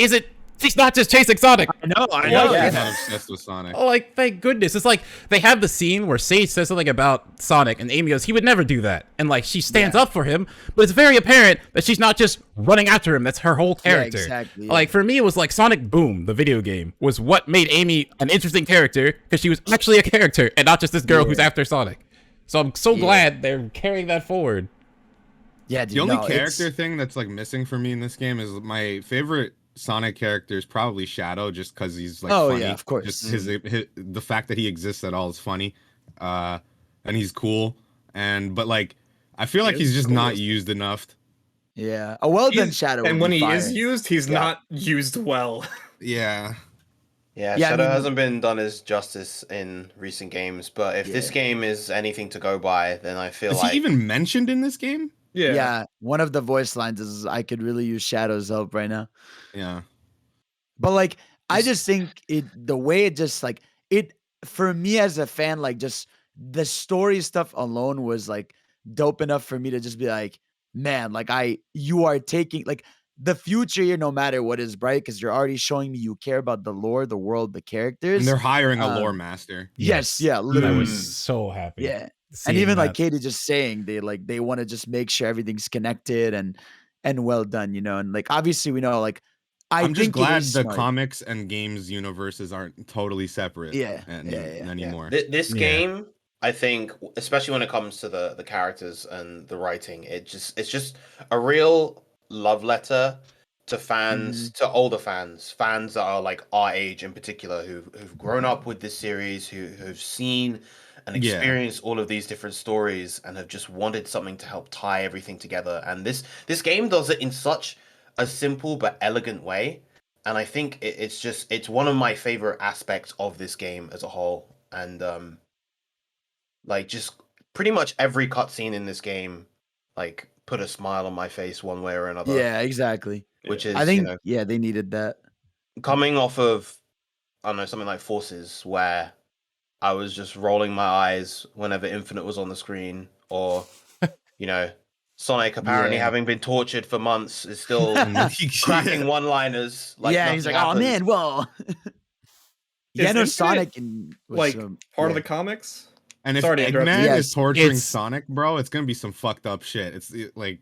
she's not just chasing Sonic. I know. She's not obsessed with Sonic. Oh, like thank goodness. It's like they have the scene where Sage says something about Sonic and Amy goes, he would never do that. And like she stands up for him, but it's very apparent that she's not just running after him. That's her whole character. Exactly. Like for me, it was like Sonic Boom, the video game, was what made Amy an interesting character because she was actually a character and not just this girl who's after Sonic. So I'm so glad they're carrying that forward. Yeah, dude, the only character thing that's like missing for me in this game is my favorite Sonic character is probably Shadow, just because he's like funny. Yeah, of course. Just his the fact that he exists at all is funny, and he's cool. But like, I feel like he's just not used enough. Yeah, a well done Shadow. And when he is used, he's not used well. Yeah, Shadow hasn't been done as justice in recent games. But if this game is anything to go by, then I feel like he even mentioned in this game? Yeah, one of the voice lines is, "I could really use Shadow's help right now." Yeah, but like, I just think the way it just like it for me as a fan, like just the story stuff alone was like dope enough for me to just be like, man, like you are taking like the future here, no matter what, is bright because you're already showing me you care about the lore, the world, the characters, and they're hiring a lore master. Yes, literally. I was so happy. Yeah. And even like Katie just saying they want to just make sure everything's connected and well done, and like obviously we know like I'm just glad the comics and games universes aren't totally separate. Anymore. This game, I think, especially when it comes to the characters and the writing, it's just a real love letter to fans, to older fans that are like our age in particular, who've grown up with this series, who've seen and experience all of these different stories and have just wanted something to help tie everything together. And this game does it in such a simple but elegant way. And I think it's one of my favorite aspects of this game as a whole. And like just pretty much every cutscene in this game, like put a smile on my face one way or another. Yeah, exactly. Which is, I think, they needed that. Coming off of, I don't know, something like Forces, where I was just rolling my eyes whenever Infinite was on the screen, or, Sonic apparently having been tortured for months is still cracking one-liners. Like he's like, oh man, whoa. Yeah, Is no, Infinite, Sonic was like part of yeah. the comics? And if Sorry to interrupt Eggman you. Yes, is torturing it's- Sonic, bro, it's gonna be some fucked up shit. like,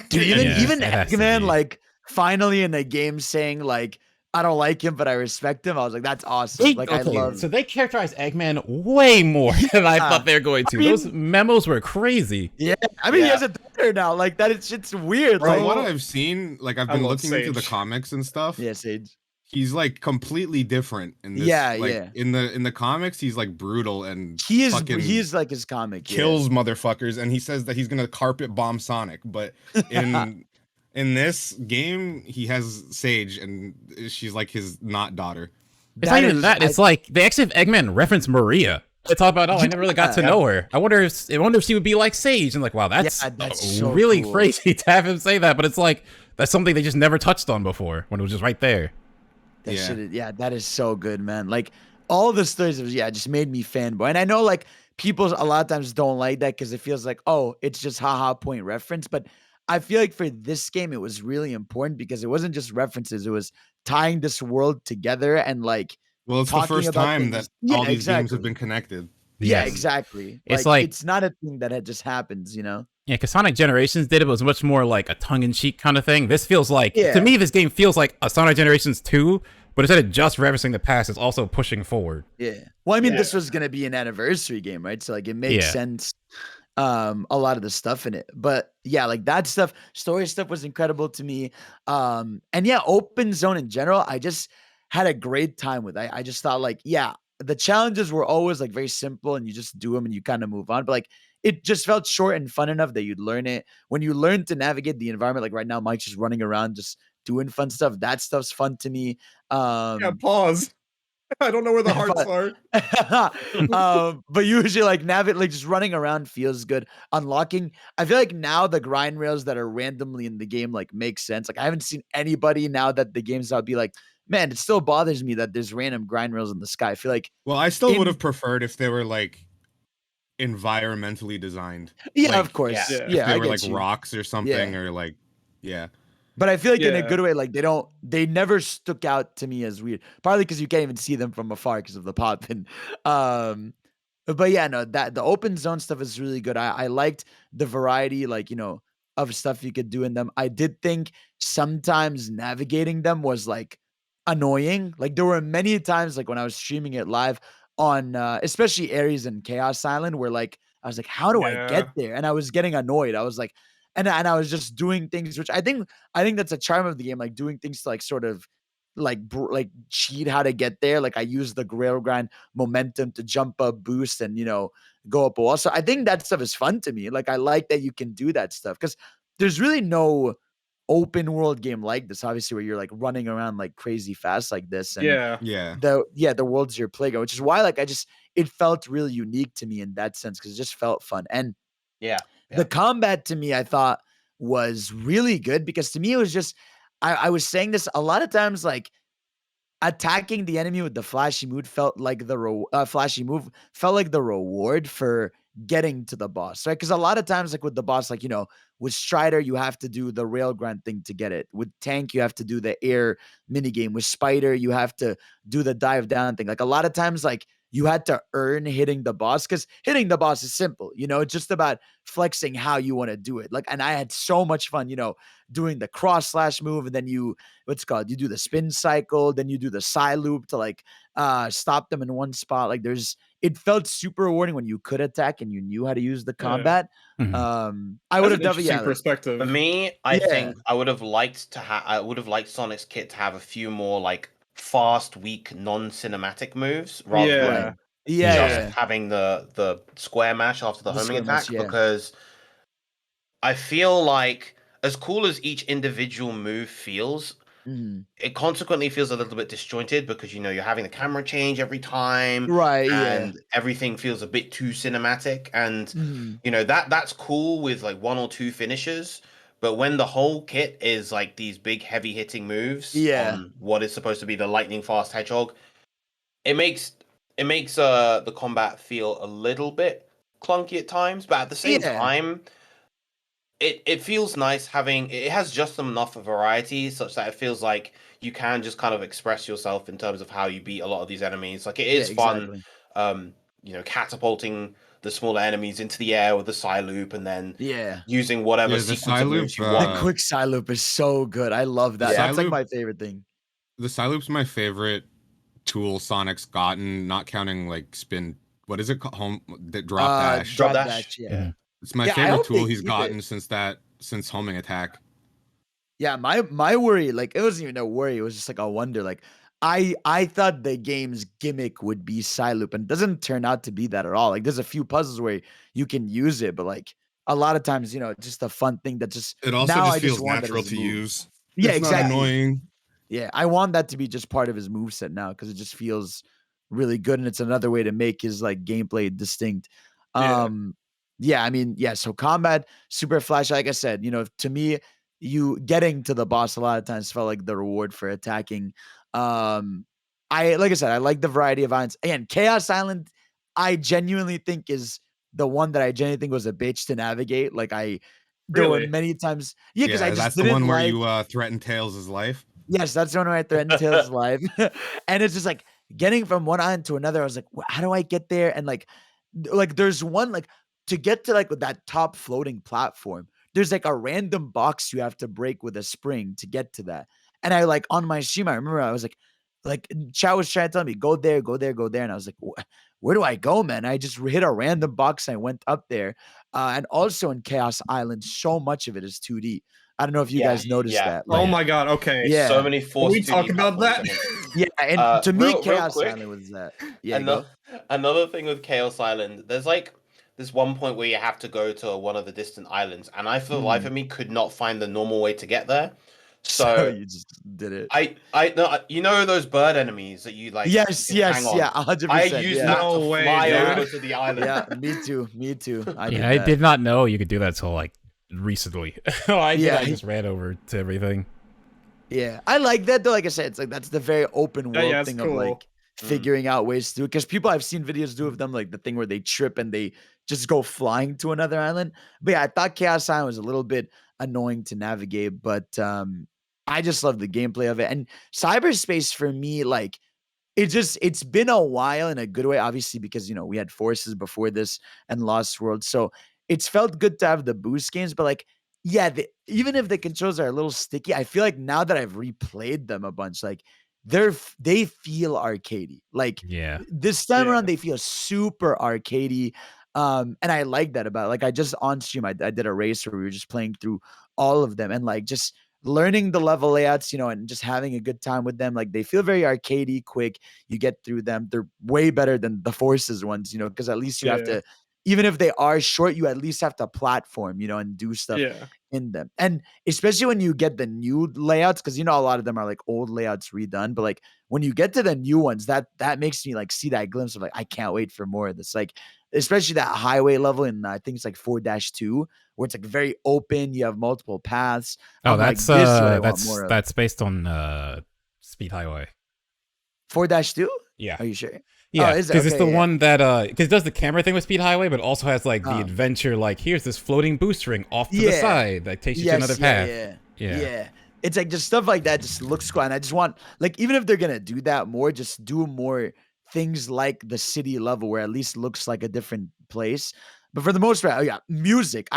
Dude, Yeah, even it has to Eggman, be. like finally in a game saying like I don't like him, but I respect him. I was like, that's awesome. Like I love. So they characterized Eggman way more than I thought they were going to. I mean- Those memos were crazy. Yeah, I mean he Yeah. has a daughter now. Like that, it's weird. Bro, from Like, what I've seen, like I've I been love looking into the Sage. comics and stuff. yeah, Sage. He's like completely different in this. Yeah, like yeah. in the comics, he's like brutal and He fucking is like his comic. kills motherfuckers, and he says that he's gonna carpet bomb Sonic. But in this game, he has Sage, and she's like his not daughter. It's not even that. It's like they actually have Eggman reference Maria. They talk about, I never really got to Yeah. know her. I wonder if she would be like Sage. And like, wow, that's, so really cool. crazy to have him say that. But it's like that's something they just never touched on before when it was just right there. That Yeah. shit is, that is so good, man. Like all the stories of just made me fanboy. And I know like people a lot of times don't like that because it feels like, oh, it's just haha point reference. But I feel like for this game, it was really important because it wasn't just references, it was tying this world together and like Well, it's the talking first about time things. that all Yeah, these games have exactly. been connected. Yeah, Yes. exactly. It's like like- it's not a thing that had just happens, you know? Yeah, because Sonic Generations did it, but it was much more like a tongue-in-cheek kind of thing. This feels like, Yeah. to me, this game feels like a Sonic Generations 2, but instead of just referencing the past, it's also pushing forward. Yeah. Well, I mean, Yeah. this was gonna be an anniversary game, right? So like it makes Yeah. sense. A lot of the stuff in it. But yeah, like that stuff, story stuff was incredible to me. And yeah, open zone in general, I just had a great time with. I just thought like, yeah, the challenges were always like very simple and you just do them and you kind of move on. But like it just felt short and fun enough that you'd learn it. When you learn to navigate the environment, like right now, Mike's just running around, just doing fun stuff. That stuff's fun to me. Yeah, pause. I don't know where the hearts are. But usually like like just running around feels good. Unlocking, I feel like now the grind rails that are randomly in the game like make sense. Like I haven't seen anybody now that the game's out be like, man, it still bothers me that there's random grind rails in the sky. I feel like Well, I still In- would have preferred if they were like environmentally designed. yeah, Like, of course. yeah. Yeah, If they I were get like you. rocks or something, Yeah. or like, yeah. But I feel like in a Yeah. good way, like they never stuck out to me as weird. Partly because you can't even see them from afar because of the popping. But yeah, no, that the open zone stuff is really good. I liked the variety, like, you know, of stuff you could do in them. I did think sometimes navigating them was like annoying. Like there were many times, like when I was streaming it live on especially Ares and Chaos Island, where like I was like, how do I Yeah. get there? And I was getting annoyed. I was like, and I was just doing things, which I think that's a charm of the game, like doing things to like sort of like cheat how to get there. Like I use the rail grind momentum to jump up, boost, and you know go up a wall. So I think that stuff is fun to me. Like I like that you can do that stuff because there's really no open world game like this, obviously, where you're like running around like crazy fast like this. And Yeah. Yeah. the world's your playground, which is why like it felt really unique to me in that sense because it just felt fun. And Yeah. the combat to me, I thought was really good because to me it was just I was saying this a lot of times, like attacking the enemy with the flashy move felt like the reward for getting to the boss, right? Because a lot of times, like with the boss, like, you know, with Strider, you have to do the rail grind thing to get it. With Tank, you have to do the air minigame. With Spider, you have to do the dive down thing. Like a lot of times, like you had to earn hitting the boss because hitting the boss is simple. You know, it's just about flexing how you want to do it. Like, and I had so much fun, you know, doing the cross slash move, and then you do the spin cycle, then you do the side loop to like stop them in one spot. Like it felt super rewarding when you could attack and you knew how to use the Yeah. combat. Mhm. I would have That's definitely an interesting perspective. For me, I Yeah. think I would have liked Sonic's kit to have a few more like fast, weak, non-cinematic moves rather Yeah. than Right. Yeah, just yeah. having the square mash after the The homing square mash, attack, yeah. because I feel like as cool as each individual move feels, Mhm. it consequently feels a little bit disjointed because, you know, you're having the camera change every time, Right, yeah. and everything feels a bit too cinematic. And Mhm. you know, that's cool with like one or two finishes, but when the whole kit is like these big heavy hitting moves Yeah. on what is supposed to be the lightning fast hedgehog, it makes the combat feel a little bit clunky at times, but at the same Yeah. time it feels nice having it has just enough variety such that it feels like you can just kind of express yourself in terms of how you beat a lot of these enemies. Like it Yeah, is fun, exactly. catapulting the smaller enemies into the air with the side loop and then Yeah. using whatever Yeah, the sequence of side moves loop, you The want. quick side loop is so good. I love that. Yeah. That's like Side loop- my favorite thing. The side loop's my favorite tool Sonic's gotten, not counting like spin. What is it called? Home that drop dash. Drop Drop dash. dash. Yeah. Mhm. It's my Yeah, I favorite hope they tool he's keep gotten it. since homing attack. Yeah, my worry, like it wasn't even a worry, it was just like a wonder. Like I thought the game's gimmick would be side loop, and it doesn't turn out to be that at all. Like there's a few puzzles where you can use it, but like a lot of times, it's just a fun thing that just It also now just I just feels want that natural as a to move. use. Yeah, It's not exactly. annoying. Yeah, I want that to be just part of his moveset now because it just feels really good, and it's another way to make his like gameplay distinct. Yeah. Yeah, I mean, yeah. So combat, super flash. Like I said, to me, you getting to the boss a lot of times felt like the reward for attacking. Like I said, I like the variety of islands. Again, Chaos Island, I genuinely think is the one that I genuinely think was a bitch to navigate. Like there were Really? many times, yeah, because I Yeah, just that's the didn't one where like. you threaten Tails' life. Yes, that's the one where I threatened Tails' life. And it's just like getting from one island to another. I was like, how do I get there? And like there's one like to get to like that top floating platform, there's like a random box you have to break with a spring to get to that. And I like on my stream, I remember I was like Chow was trying to tell me, go there, go there, go there. And I was like, where do I go, man? I just hit a random box and I went up there. And also in Chaos Island, so much of it is 2D. I don't know if you Yeah, guys noticed yeah. that. Oh Like, my god. Okay. yeah. So many Can forced we 2D talk about platforms that? in it. Yeah, and to me, Real Chaos quick, Island was that. Yeah, another go. another thing with Chaos Island, there's like this one point where you have to go to one of the distant islands, and I for the life of me could not find the normal way to get there. So So you just did it. I no, those bird enemies that you like Yes, you can hang yes, on. yeah, 100%. I used Yeah, that No to way, fly dude. over to the island. yeah, me too, me too. I did Yeah, I that. did not know you could do that till like recently. I Yeah, just ran over to everything. Yeah, I like that though. Like I said, it's like that's the very open world Yeah, it's thing of cool. like figuring out ways to do it. Because people I've seen videos do of them, like the thing where they trip and they just go flying to another island. But yeah, I thought Chaos Island was a little bit annoying to navigate, but I just love the gameplay of it. And cyberspace for me, like it's been a while in a good way, obviously, because we had Forces before this and Lost World. So it's felt good to have the boost games, but like, yeah, even if the controls are a little sticky, I feel like now that I've replayed them a bunch, like they feel arcadey. Like Yeah. this time Yeah. around, they feel super arcadey. And I like that about it. Like I just on stream, I did a race where we were just playing through all of them and like just learning the level layouts, and just having a good time with them. Like they feel very arcadey, quick. You get through them. They're way better than the Forces ones, because at least you have Yeah. to, even if they are short, you at least have to platform, and do stuff Yeah. in them. And especially when you get the new layouts, because a lot of them are like old layouts redone. But like when you get to the new ones, that makes me like see that glimpse of like, I can't wait for more of this. Like, especially that highway level in I think it's like 4-2, where it's like very open, you have multiple paths. Oh, I'm like, that's this is what I want more of. that's based on Speed Highway. 4-2? Yeah. Are you sure? Yeah, is it? because it's the Okay, yeah. one that because it does the camera thing with Speed Highway, but also has like the Oh. adventure. Like here's this floating boost ring off to the Yeah. side that takes you to another path. Yeah. It's like just stuff like that just looks cool. And I just want, like, even if they're gonna do that more, just do more things like the city level where at least looks like a different place. But for the most part, yeah, music.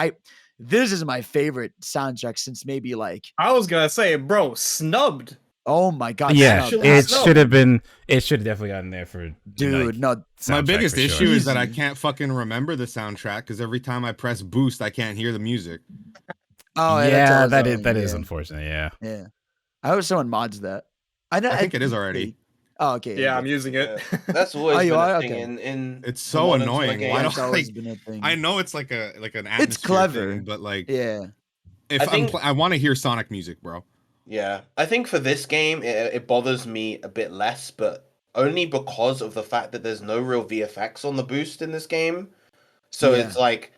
This is my favorite soundtrack since maybe like, I was gonna say, bro, snubbed. oh my god, Yeah, Actually, it no. should have been. It should have definitely gotten there for dude. No, My soundtrack biggest for sure. issue is that I Easy. can't fucking remember the soundtrack because every time I press boost, I can't hear the music. oh Yeah, that's that annoying, is yeah. unfortunate. Yeah. Yeah. I hope someone mods that. I think it is already. Oh, okay. Yeah, okay. I'm using it. That's always you been are? a thing Okay. in It's the so modern sort of annoying. Why Yeah, games. it's don't always like? been a thing. I know it's like an atmosphere It's clever. thing, but like, Yeah. if I think- I want to hear Sonic music, bro. Yeah, I think for this game, it bothers me a bit less, but only because of the fact that there's no real VFX on the boost in this game. So Yeah. it's like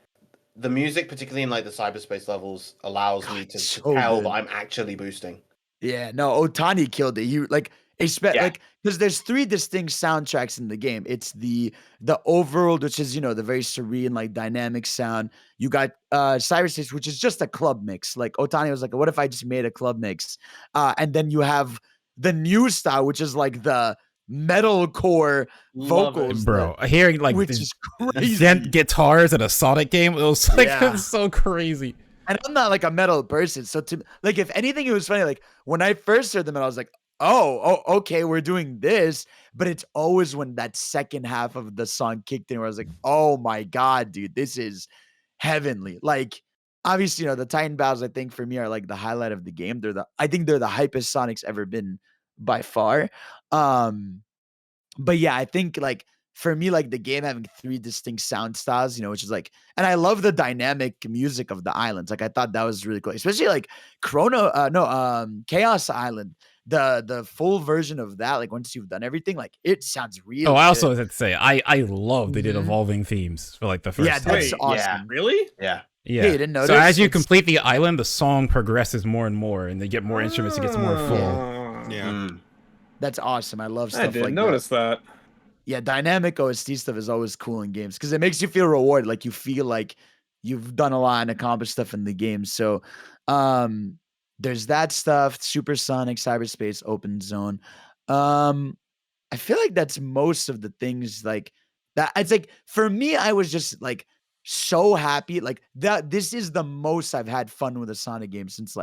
the music, particularly in like the cyberspace levels, allows me to so tell good. that I'm actually boosting. Yeah, no, Otani killed it. He like Yeah. Like, because there's 3 distinct soundtracks in the game. It's the overworld, which is, the very serene, like, dynamic sound. You got Cyberspace, which is just a club mix. Like, Otani was like, what if I just made a club mix? And then you have the new style, which is like the metalcore Love it. vocals, Bro, hearing like which the is crazy. gent guitars in a Sonic game, it was like Yeah. it's so crazy. And I'm not like a metal person, so to like, if anything, it was funny. Like when I first heard them, I was like, oh, okay, we're doing this. But it's always when that second half of the song kicked in, where I was like, oh my god, dude, this is heavenly. Like, obviously, the Titan battles, I think for me are like the highlight of the game. I think they're the hypest Sonic's ever been by far. But yeah, I think like for me, like the game having 3 distinct sound styles, which is like, and I love the dynamic music of the islands. Like I thought that was really cool, especially like Chaos Island, the full version of that. Like once you've done everything, like it sounds really. Oh, I also good. had to say, I love they did Mhm. evolving themes for like the first Yeah, time. that's Wait, awesome. yeah. Really? Yeah. Yeah. Hey, you didn't So notice? as you It's- complete the island, the song progresses more and more, and they get more instruments. It gets more full. Yeah. Mm. That's awesome. I love I stuff didn't like notice that. Yeah, dynamic OST stuff is always cool in games because it makes you feel rewarded. Like you feel like you've done a lot and accomplished stuff in the game. So there's that stuff, Supersonic, Cyberspace, Open Zone. I feel like that's most of the things like that. It's like for me, I was just like so happy. Like that this is the most I've had fun with a Sonic game since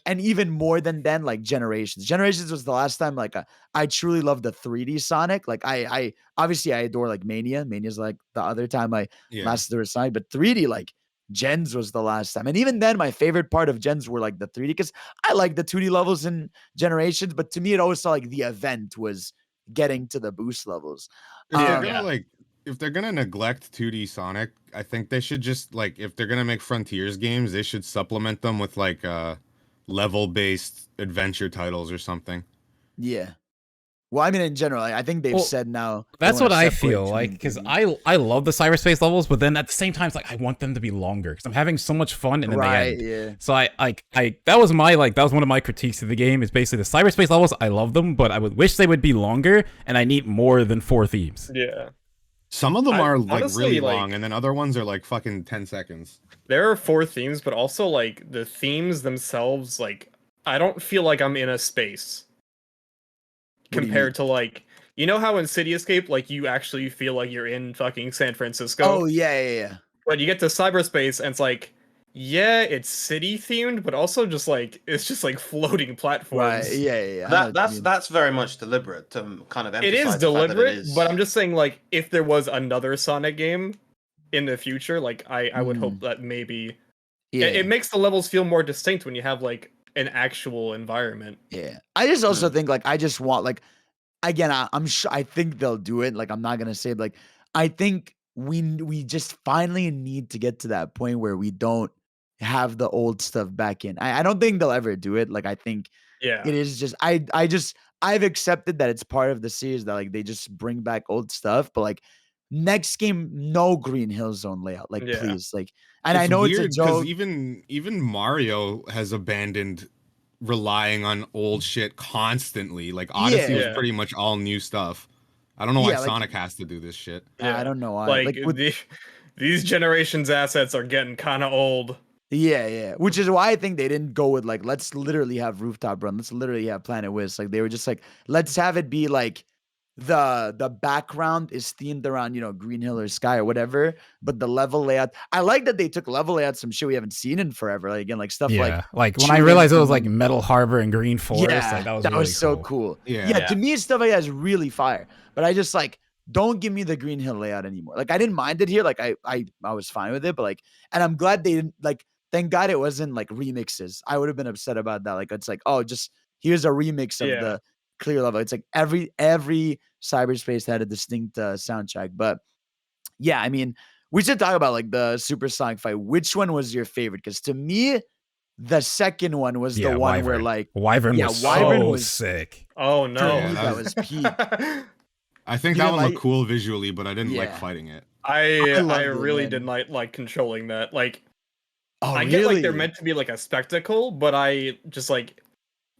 and even more than then, like Generations was the last time like I truly loved the 3D Sonic. Like I obviously I adore like Mania's like the other time I Yeah. last adore Sonic, but 3D like Gens was the last time. And even then my favorite part of Gens were like the 3D because I like the 2D levels in Generations, but to me it always felt like the event was getting to the boost levels. If they're Yeah. gonna if they're gonna neglect 2D Sonic, I think they should just if they're gonna make Frontiers games, they should supplement them with level-based adventure titles or something. Yeah. Well, I mean, in general, I think they've Well, said now. they That's wanna what I separate feel 2D like and because 3D. I love the cyberspace levels, but then at the same time, it's like I want them to be longer because I'm having so much fun and then they Right, end. yeah. So I that was one of my critiques of the game is basically the cyberspace levels. I love them, but I would wish they would be longer, and I need more than 4 themes. Yeah. Some of them I- are honestly, really like- long, and then other ones are like fucking 10 seconds. There are 4 themes, but also like the themes themselves, like I don't feel like I'm in a space What do you compared to like how in City Escape, like you actually feel like you're in fucking San Francisco. Oh yeah. But you get to cyberspace and it's like, yeah, it's city themed, but also just like it's just like floating platforms. Right. Yeah. I know what you mean. That's very much deliberate to kind of emphasize It is the fact that deliberate, it is. but I'm just saying like if there was another Sonic game in the future, like I would hope that maybe yeah. it makes the levels feel more distinct when you have like an actual environment. Yeah. I just also think like I just want like again I'm sure I think they'll do it. Like I'm not gonna say like I think we just finally need to get to that point where we don't have the old stuff back in. I don't think they'll ever do it. Like I think Yeah. it is just I've accepted that it's part of the series that like they just bring back old stuff, but like next game, no Green Hill Zone layout. Like Yeah. please. Like and I know weird it's a joke. even Mario has abandoned relying on old shit constantly. Like Odyssey was Yeah. pretty much all new stuff. I don't know why Yeah, like- Sonic has to do this shit. I don't know why. Like, with, these generations assets are getting kind of old. yeah. Which is why I think they didn't go with like, let's literally have Rooftop Run. Let's literally have Planet Whist. Like they were just like, let's have it be like the background is themed around, Green Hill or Sky or whatever. But the level layout, I like that they took level layout, some shit we haven't seen in forever. Like again, like stuff Yeah, like when True I realized it was like Infinite. Metal Harbor and Green Forest, yeah, like that was really so cool. cool. Yeah. Yeah, to me, stuff like that is really fire. But I just like don't give me the Green Hill layout anymore. Like I didn't mind it here. Like I was fine with it, but like, and I'm glad they didn't like. Thank God it wasn't like remixes. I would have been upset about that. Like it's like, oh, just here's a remix of Yeah. the clear level. It's like every cyberspace had a distinct soundtrack. But yeah, I mean, we should talk about like the Supersonic fight. Which one was your favorite? Because to me, the second one was the one where Wyvern. like Wyvern yeah, was Wyvern so was- sick. Oh for no. me, that was peak. I think You that didn't one looked like- cool visually, but I didn't like Yeah. fighting it. I loved it, really man. didn't like controlling that. Like Oh, I really? get like they're meant to be like a spectacle, but I just like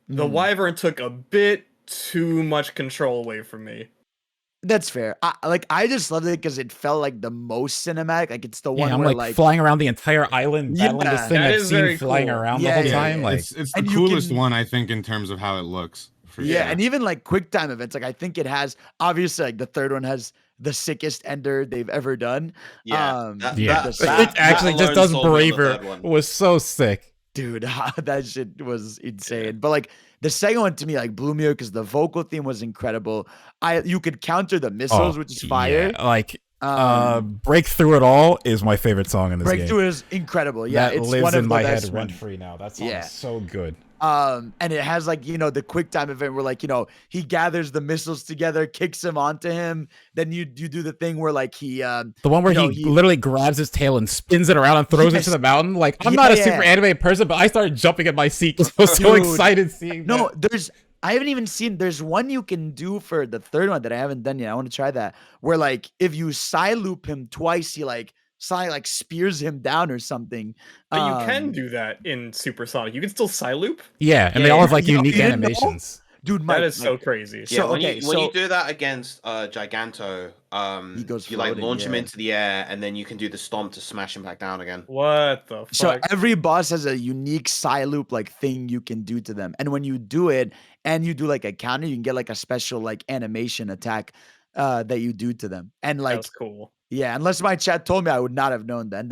the Mm. Wyvern took a bit too much control away from me. That's fair. I just loved it because it felt like the most cinematic. Like it's the Yeah, one I'm where like flying around the entire island, battling Yeah. this thing That I've is seen very flying cool. around the Yeah, whole yeah, time. yeah. Like, it's the and you coolest can- one, I think, in terms of how it looks. For Yeah, sure. and even like quick time events. Like I think it has obviously like the third one has the sickest ender they've ever done. Yeah, yeah, the it second- actually just alone does sold me on the braver. third one. Was so sick. dude, that shit was insane. But like the second one to me like blew me away because the vocal theme was incredible. You could counter the missiles, which is fire. Yeah, like Break Through It All is my favorite song in this game. Breakthrough is incredible. Yeah, that it's lives one of in the my best head ones. rent free now. That song Yeah. is so good. And it has like, the quick time event where like, he gathers the missiles together, kicks them onto him. Then you do the thing where like he, The one where he literally grabs his tail and spins it around and throws it Yes. to the mountain. Like, I'm not a Yeah. super anime person, but I started jumping in my seat because I was so Dude. excited seeing no, that. I haven't even seen, there's one you can do for the third one that I haven't done yet. I want to try that where like, if you side loop him twice, he like spears him down or something. But you can do that in Supersonic. You can still loop. Yeah, and they Yeah, all have like you unique didn't know? animations. Dude, Mike, That is so crazy. Yeah, So, when okay, you so- do that against Giganto, He goes you like floating, launch him yeah. into the air, and then you can do the stomp to smash him back down again. What the fuck? So every boss has a unique side loop like thing you can do to them. And when you do it and you do like a counter, you can get like a special like animation attack that you do to them. And like That's cool. yeah, unless my chat told me, I would not have known that. And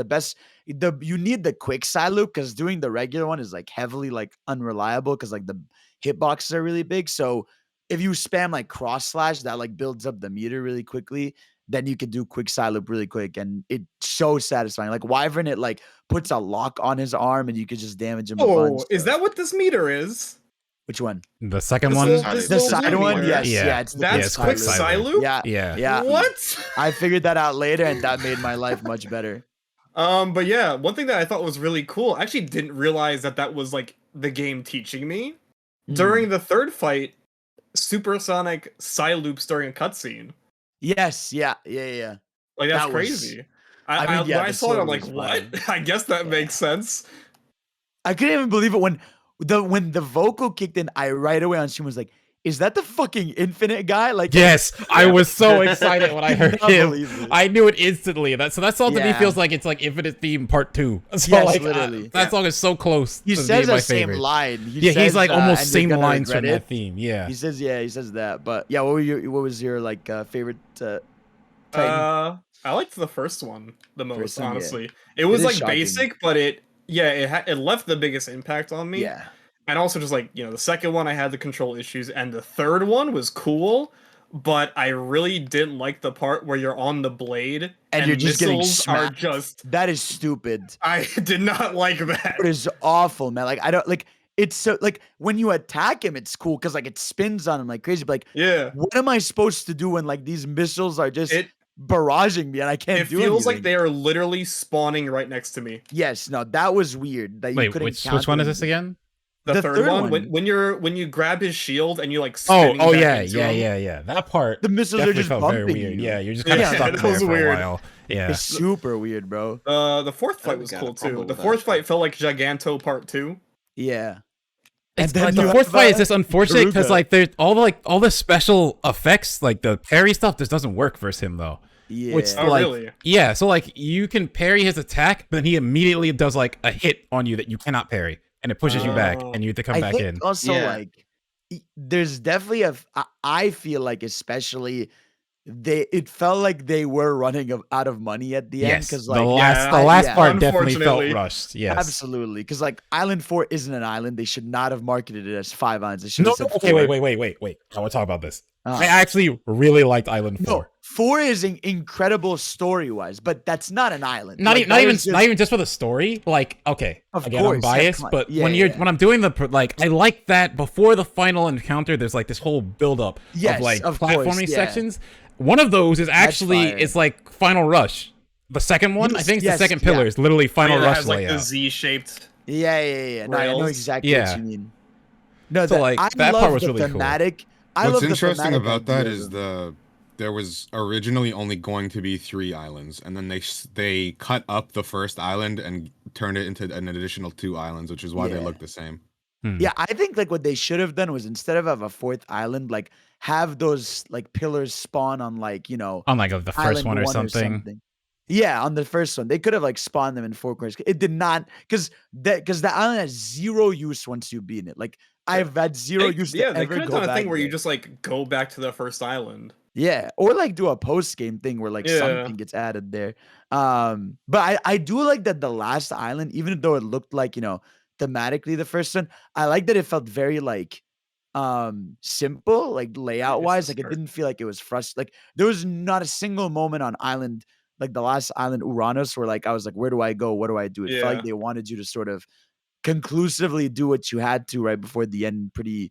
you need the quick side loop because doing the regular one is like heavily like unreliable because like the hitboxes are really big. So if you spam like cross slash, that like builds up the meter really quickly. Then you can do quick side loop really quick, and it's so satisfying. Like Wyvern, it like puts a lock on his arm, and you could just damage him a bunch. Oh, is that what this meter is? Which one? The second This one? little- The this The little side blue one? meter. Yes, Yeah. yeah. It's the That's quick quick side side loop. loop? Yeah, Yeah. yeah. What? I figured that out later, and that made my life much better. But yeah, one thing that I thought was really cool, I actually didn't realize that was like the game teaching me. During the third fight, Supersonic side loops during a cutscene. Yes, yeah. Like that's That was- crazy. I mean, When yeah, I the saw it, sword I'm like, was what? fire. I guess that Yeah. makes sense. I couldn't even believe it when the vocal kicked in. I right away on stream was like, "Is that the fucking Infinite guy?" Like, Yes, I was so excited when I Could heard not him. believe it. I knew it instantly. That song to me Yeah. feels like it's like Infinite Theme Part 2. So Yes, like literally. that song is so close. he to says being my the same favorite. line. Yeah, says, he's like almost "And same you're gonna lines from regret that it." theme. Yeah. He says, yeah, he says that. But yeah, what was your like favorite? Titan? I liked the first one the most, First one, yeah. honestly. It was is like shocking. basic, but it left the biggest impact on me. Yeah, And also just like, the second one I had the control issues, and the third one was cool, but I really didn't like the part where you're on the blade and you're just getting missiles are smacked. just That is stupid. I did not like that. It is awful, man. Like I don't like. It's so like when you attack him, it's cool because like it spins on him like crazy. But like, Yeah. what am I supposed to do when like these missiles are just It barraging me and I can't it do feels like anything? they are literally spawning right next to me. Yes, no, that was weird. That you Wait, couldn't which counter one is them. this again? The, third one, one. when you grab his shield and you like Oh, spinning back yeah. into him. That part The missiles are definitely just felt very bumping weird. you. Yeah, you're just kind of Yeah, stuck that there was for weird. a while. Yeah. It's super weird, bro. The fourth fight we was got a cool problem too. with The that, fourth actually. fight felt like Giganto Part 2. Yeah. It's then like you the fourth have, fight is just unfortunate because Garuga. like there's all the special effects, like the parry stuff, just doesn't work versus him though. Yeah. Which Oh, like really? yeah, so like you can parry his attack, but then he immediately does like a hit on you that you cannot parry, and it pushes you back, Oh. and you have to come I back think in. also Yeah. like there's definitely I feel like especially it felt like they were running out of money at the end Yes, because the like last yeah. part definitely felt Unfortunately. rushed. Yes. absolutely because like Island 4 isn't an island. They should not have marketed it as 5 islands. They should No, have said okay, 4. wait. I want to talk about this. Uh, I actually really liked Island 4. no, 4 is incredible story wise, but that's not an island. Not Like, even, that is not even just for the story. Like, okay, Of again, course, I'm yeah, biased, come on. but Yeah, when yeah. when I'm doing I like that before the final encounter. There's like this whole build up Yes, of like of course, platforming yeah. sections. One of those is actually fire. it's like Final Rush. The second one, I Yes, think, it's yes, the second yeah. pillar is literally Final It Rush has like the layout. Z-shaped. Yeah. No, I know Rails. exactly Yeah. what you mean. No, So, like, I that love part was the really cool. thematic. I What's love the interesting thematic about that ideas is of- there was originally only going to be 3 islands, and then they cut up the first island and turned it into an additional 2 islands, which is why they Yeah. look the same. Yeah, I think like what they should have done was instead of have a fourth island, like have those like pillars spawn on like, On like the first island one or one or something. something. Yeah, on the first one. They could have like spawned them in four corners. It did not because the island has zero use once you beat it. Like I've had zero use to they ever could have go done a back thing where you there. just like go back to the first island. Yeah, or like do a post game thing where like Yeah. something gets added there. But I do like that the last island, even though it looked like, thematically the first one, I like that it felt very like simple, like layout wise. Like it didn't feel like it was frustrating. Like there was not a single moment on island, like the last island Uranus, where like I was like, where do I go? What do I do? It felt like Yeah. they wanted you to sort of conclusively do what you had to right before the end pretty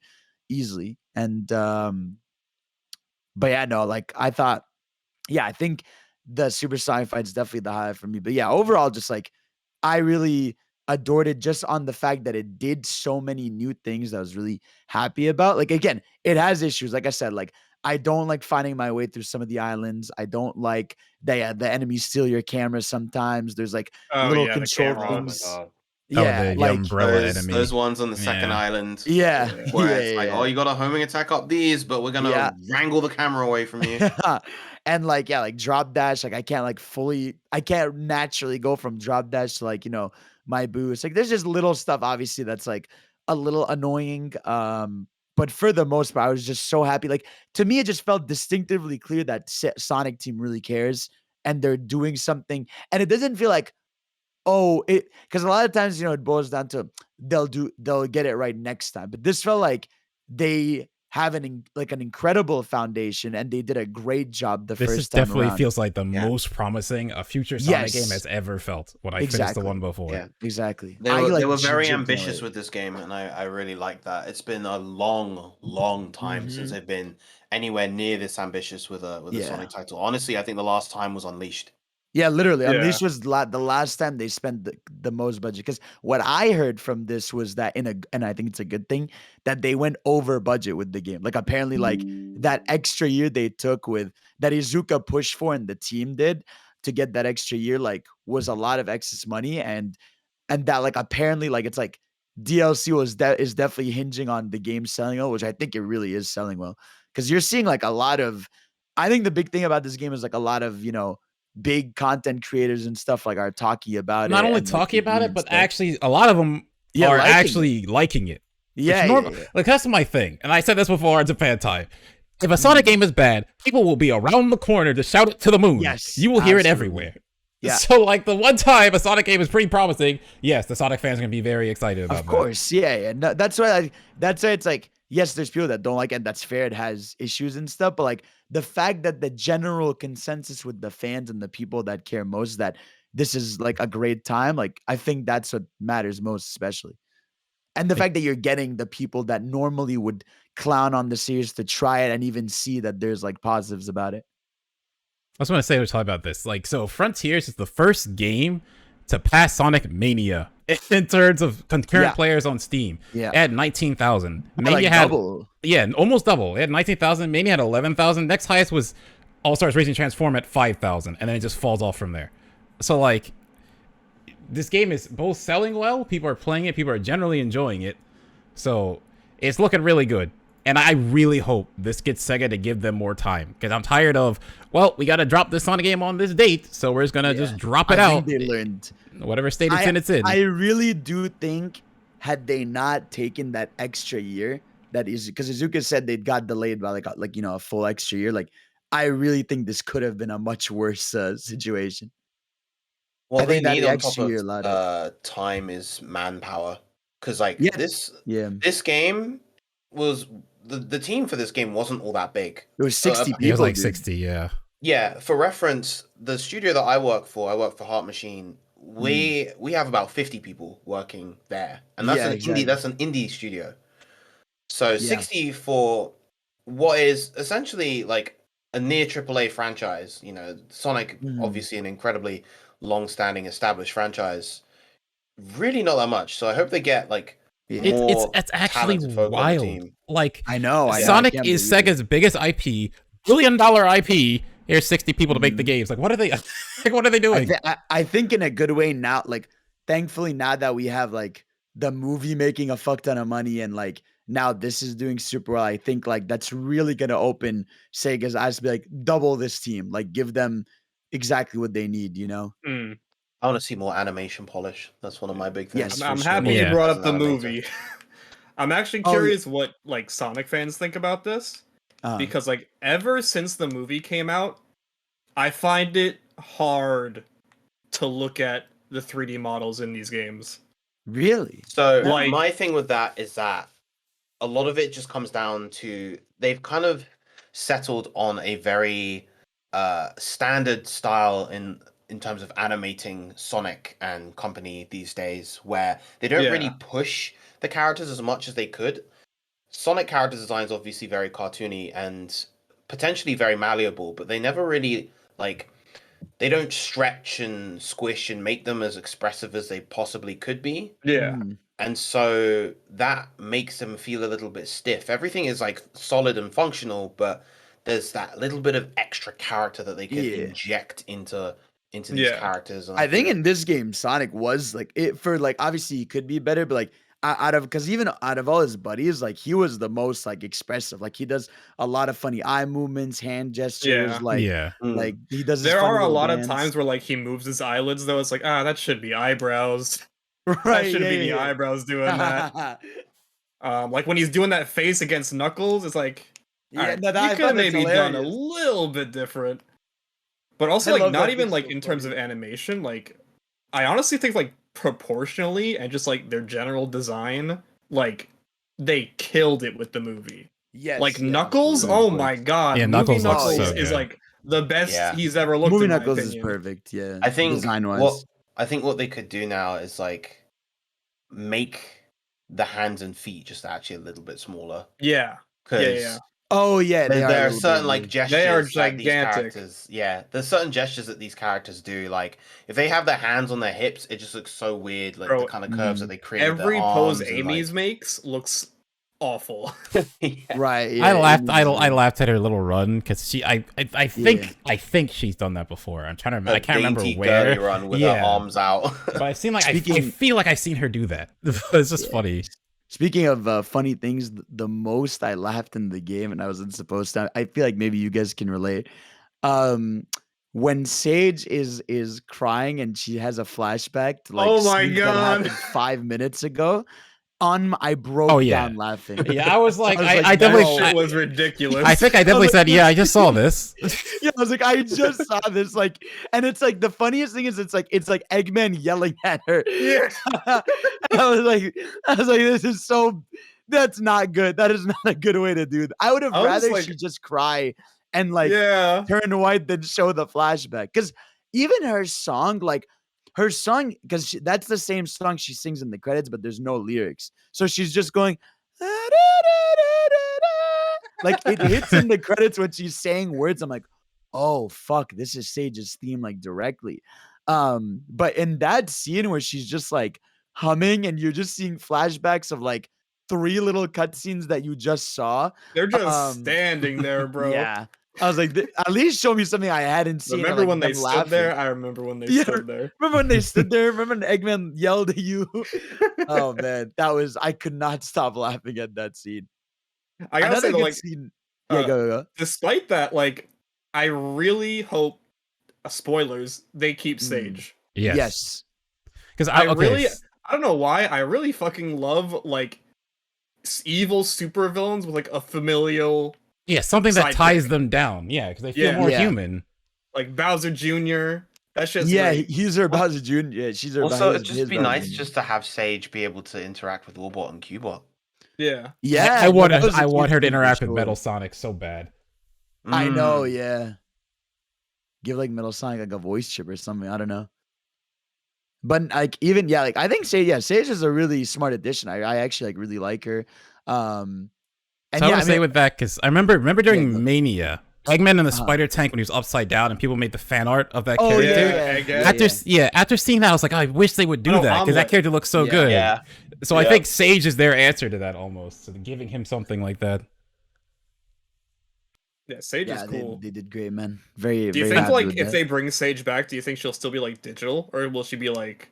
easily. And but yeah, no, like I thought, yeah, I think the Super Sonic fight is definitely the highlight for me. But yeah, overall, just like I really adored it just on the fact that it did so many new things that I was really happy about. Like again, it has issues. Like I said, like I don't like finding my way through some of the islands. I don't like the enemies steal your camera sometimes. There's like Oh little yeah, the control camera. Oh my things. god. Yeah, the like umbrella Those enemy. those ones on the second Yeah. island. yeah, Where yeah, it's like, yeah. oh, you got a homing attack up these, but we're gonna Yeah. wrangle the camera away from you. And like yeah, like drop dash, like I can't naturally go from drop dash to like my boost. Like there's just little stuff obviously that's like a little annoying. But for the most part, I was just so happy. Like to me, it just felt distinctively clear that Sonic Team really cares and they're doing something, and it doesn't feel like it because a lot of times it boils down to they'll get it right next time, but this felt like they have an incredible foundation and they did a great job the This first is time definitely around. feels like the Yeah. most promising a future Sonic game Yes. has ever felt when I finished the Exactly. one before. Yeah. Exactly. They I, were, like, they were very legit can't ambitious wait. with this game, and I really like that. It's been a long time since Mhm. they've been anywhere near this ambitious with a Yeah. Sonic title. Honestly, I think the last time was Unleashed. Yeah, literally. Yeah. Unleashed was the last time they spent the most budget. Because what I heard from this was that and I think it's a good thing that they went over budget with the game. Like apparently, like that extra year they took with that Izuka pushed for and the team did to get that extra year, like was a lot of excess money, and that like apparently like it's like DLC is definitely hinging on the game selling well, which I think it really is selling well. Because you're seeing like a lot of, I think the big thing about this game is like a lot of big content creators and stuff like are talking about Not it. only and, like, talking about reviewing it, but stuff. actually a lot of them Yeah, are liking actually liking it. Yeah, It's normal. yeah. Like that's my thing, and I said this before in Japan time. If a Sonic game is bad, people will be around the corner to shout it to the moon. Yes, You will hear it absolutely. everywhere. Yeah. So like the one time a Sonic game is pretty promising, yes, the Sonic fans are gonna be very excited about Of course, yeah. No, that's why it's like, yes, there's people that don't like it. That's fair. It has issues and stuff, but like the fact that the general consensus with the fans and the people that care most is that this is like a great time. Like I think that's what matters most, especially. And the fact that you're getting the people that normally would clown on the series to try it and even see that there's like positives about it. I was going to say, we're talking about this. Like, so Frontiers is the first game to pass Sonic Mania in terms of concurrent Yeah. players on Steam. Yeah. It had 19,000. Mania Like had double. Yeah, almost double. It had 19,000. Mania had 11,000. Next highest was All Stars Racing Transform at 5,000, and then it just falls off from there. So like, this game is both selling well. People are playing it. People are generally enjoying it. So it's looking really good. And I really hope this gets Sega to give them more time, because I'm tired of, well, we got to drop this Sonic game on this date, so we're just gonna just drop it I out. think they learned. Whatever state it's in. I really do think had they not taken that extra year, that is because Izuka said they got delayed by like a full extra year. Like I really think this could have been a much worse situation. What I they think that need the on extra top year allowed it. of time is manpower, because like Yeah. Yeah, this game was the team for this game wasn't all that big. it was 60 people. It was like dude. 60, yeah. Yeah, for reference, the studio that I work for Heart Machine. We have about 50 people working there, and that's Yeah, an exactly. indie. That's an indie studio. So Yeah. 60 for what is essentially like a near AAA franchise. You know, Sonic, Mhm. obviously an incredibly long-standing, established franchise. Really not that much. So I hope they get like Yeah. more It's actually talented folk on the wild. team. Like, I know. I Sonic can't is believe it. Sega's biggest IP, $1 billion IP. Here's 60 people to make the games. Like, what are they? Like, what are they doing? I think in a good way now. Like, thankfully, now that we have like the movie making a fuck ton of money and like now this is doing super well. I think like that's really gonna open Sega's eyes to be like double this team, like give them exactly what they need, you know? Mm. I want to see more animation polish. That's one of my big things. Yes, I'm for sure. happy Yeah. you brought As up an the animator. movie. I'm actually Oh, yeah. curious what like Sonic fans think about this because like ever since the movie came out, I find it hard to look at the 3D models in these games. Really? So Like- my thing with that is that a lot of it just comes down to they've kind of settled on a very standard style in terms of animating Sonic and company these days, where they don't really Yeah. push the characters as much as they could. Sonic character design is obviously very cartoony and potentially very malleable, but they never really like they don't stretch and squish and make them as expressive as they possibly could be. Yeah. Mm. And so that makes them feel a little bit stiff. Everything is like solid and functional, but there's that little bit of extra character that they could Yeah. inject into these Yeah. characters. And I think feel- in this game, Sonic was like it for like obviously he could be better, but like out of because even out of all his buddies, like he was the most like expressive. Like he does a lot of funny eye movements, hand gestures, Yeah. like yeah. like he does. His There funny are a little lot dance. of times where like he moves his eyelids though. It's like, that should be eyebrows. right, That should yeah, be the yeah, eyebrows doing yeah. that. Like when he's doing that face against Knuckles, it's like, Yeah, alright, no, that- I you could have find that's maybe done a hilarious. little bit different. But also, I like, love not that even thing's like so in terms of funny. animation. Like, I honestly think like proportionally and just like their general design, like they killed it with the movie. Yes, Like yeah, Knuckles, absolutely. oh my god, Yeah, movie Knuckles looks Knuckles so is good. like the best Yeah. he's ever looked. Movie in my Knuckles is opinion. perfect. Yeah, I think design wise. what they could do now is like make the hands and feet just actually a little bit smaller. Yeah, Because yeah. Oh yeah, they there a are little certain bit like weird. gestures They are that these gigantic. characters there's certain gestures that these characters do. Like if they have their hands on their hips, it just looks so weird. Like Bro, the kind of curves that they create. Every with their pose arms and, Amy's like... makes looks awful. Yeah. Right. I Yeah, laughed. I Amy's, laughed at her little run because she. I think she's done that before. I'm trying to remember. Her I can't remember dainty where. girly run with Yeah. her arms out. But I've seen like I Speaking- feel like I've seen her do that. It's just funny. Speaking of funny things, the most I laughed in the game, and I wasn't supposed to. I feel like maybe you guys can relate. When Sage is crying and she has a flashback to like Oh my scenes that God. happened 5 minutes ago, I broke Oh, yeah. down laughing. Yeah, I was like, I That definitely. shit was ridiculous. I think I definitely said, yeah, I just saw this. Yeah, I was like, I just saw this, like, and it's like the funniest thing is it's like Eggman yelling at her. Yeah. I was like, this is so. That's not good. That is not a good way to do that. I would have I was rather like- she just cry and like yeah. turn white than show the flashback. Because even her song, because that's the same song she sings in the credits, but there's no lyrics. So she's just going. Like it hits in the credits when she's saying words. I'm like, oh fuck, this is Sage's theme like directly. But in that scene where she's just like humming and you're just seeing flashbacks of like 3 little cutscenes that you just saw. They're just standing there, bro. Yeah. I was like, at least show me something I hadn't seen. Remember like, when they them stood laughing. there? I remember when they Yeah. stood there. Remember when they stood there? Remember when Eggman yelled at you? Oh man, I could not stop laughing at that scene. I gotta say, Another though, good like, scene. Yeah, uh, go. despite that, like, I really hope, spoilers, they keep Sage. Yes. Because I don't know why, I really fucking love, like, evil supervillains with, like, a familial, something that Sidekick. ties them down. Yeah, because they feel Yeah. more Yeah. human. like, Bowser Jr. That shit's Yeah, great. he's her Bowser Jr. Yeah, she's her. Also, his- it'd just his be Bowser nice Jr. just to have Sage be able to interact with Warbot and Cubot. Yeah. Yeah, I no, want that was a I want cute her to thing for interact with sure. Metal Sonic so bad. I know, Mm. yeah. Give like Metal Sonic like a voice chip or something. I don't know. But like even like I think Sage is a really smart addition. I actually like really like her. And So I yeah, want to say with that because I remember during go. Mania, Eggman in the Uh-huh. spider tank when he was upside down and people made the fan art of that Oh, character. yeah. Eggman. After seeing that, I was like, oh, I wish they would do Oh, that because that Omelette. character looks so Yeah. good. Yeah. So I Yeah. think Sage is their answer to that almost, so giving him something like that. Yeah, Sage Yeah, is cool. they did great, man. Very. Do you very think, happy like, with if that. they bring Sage back, do you think she'll still be, like, digital? Or will she be, like...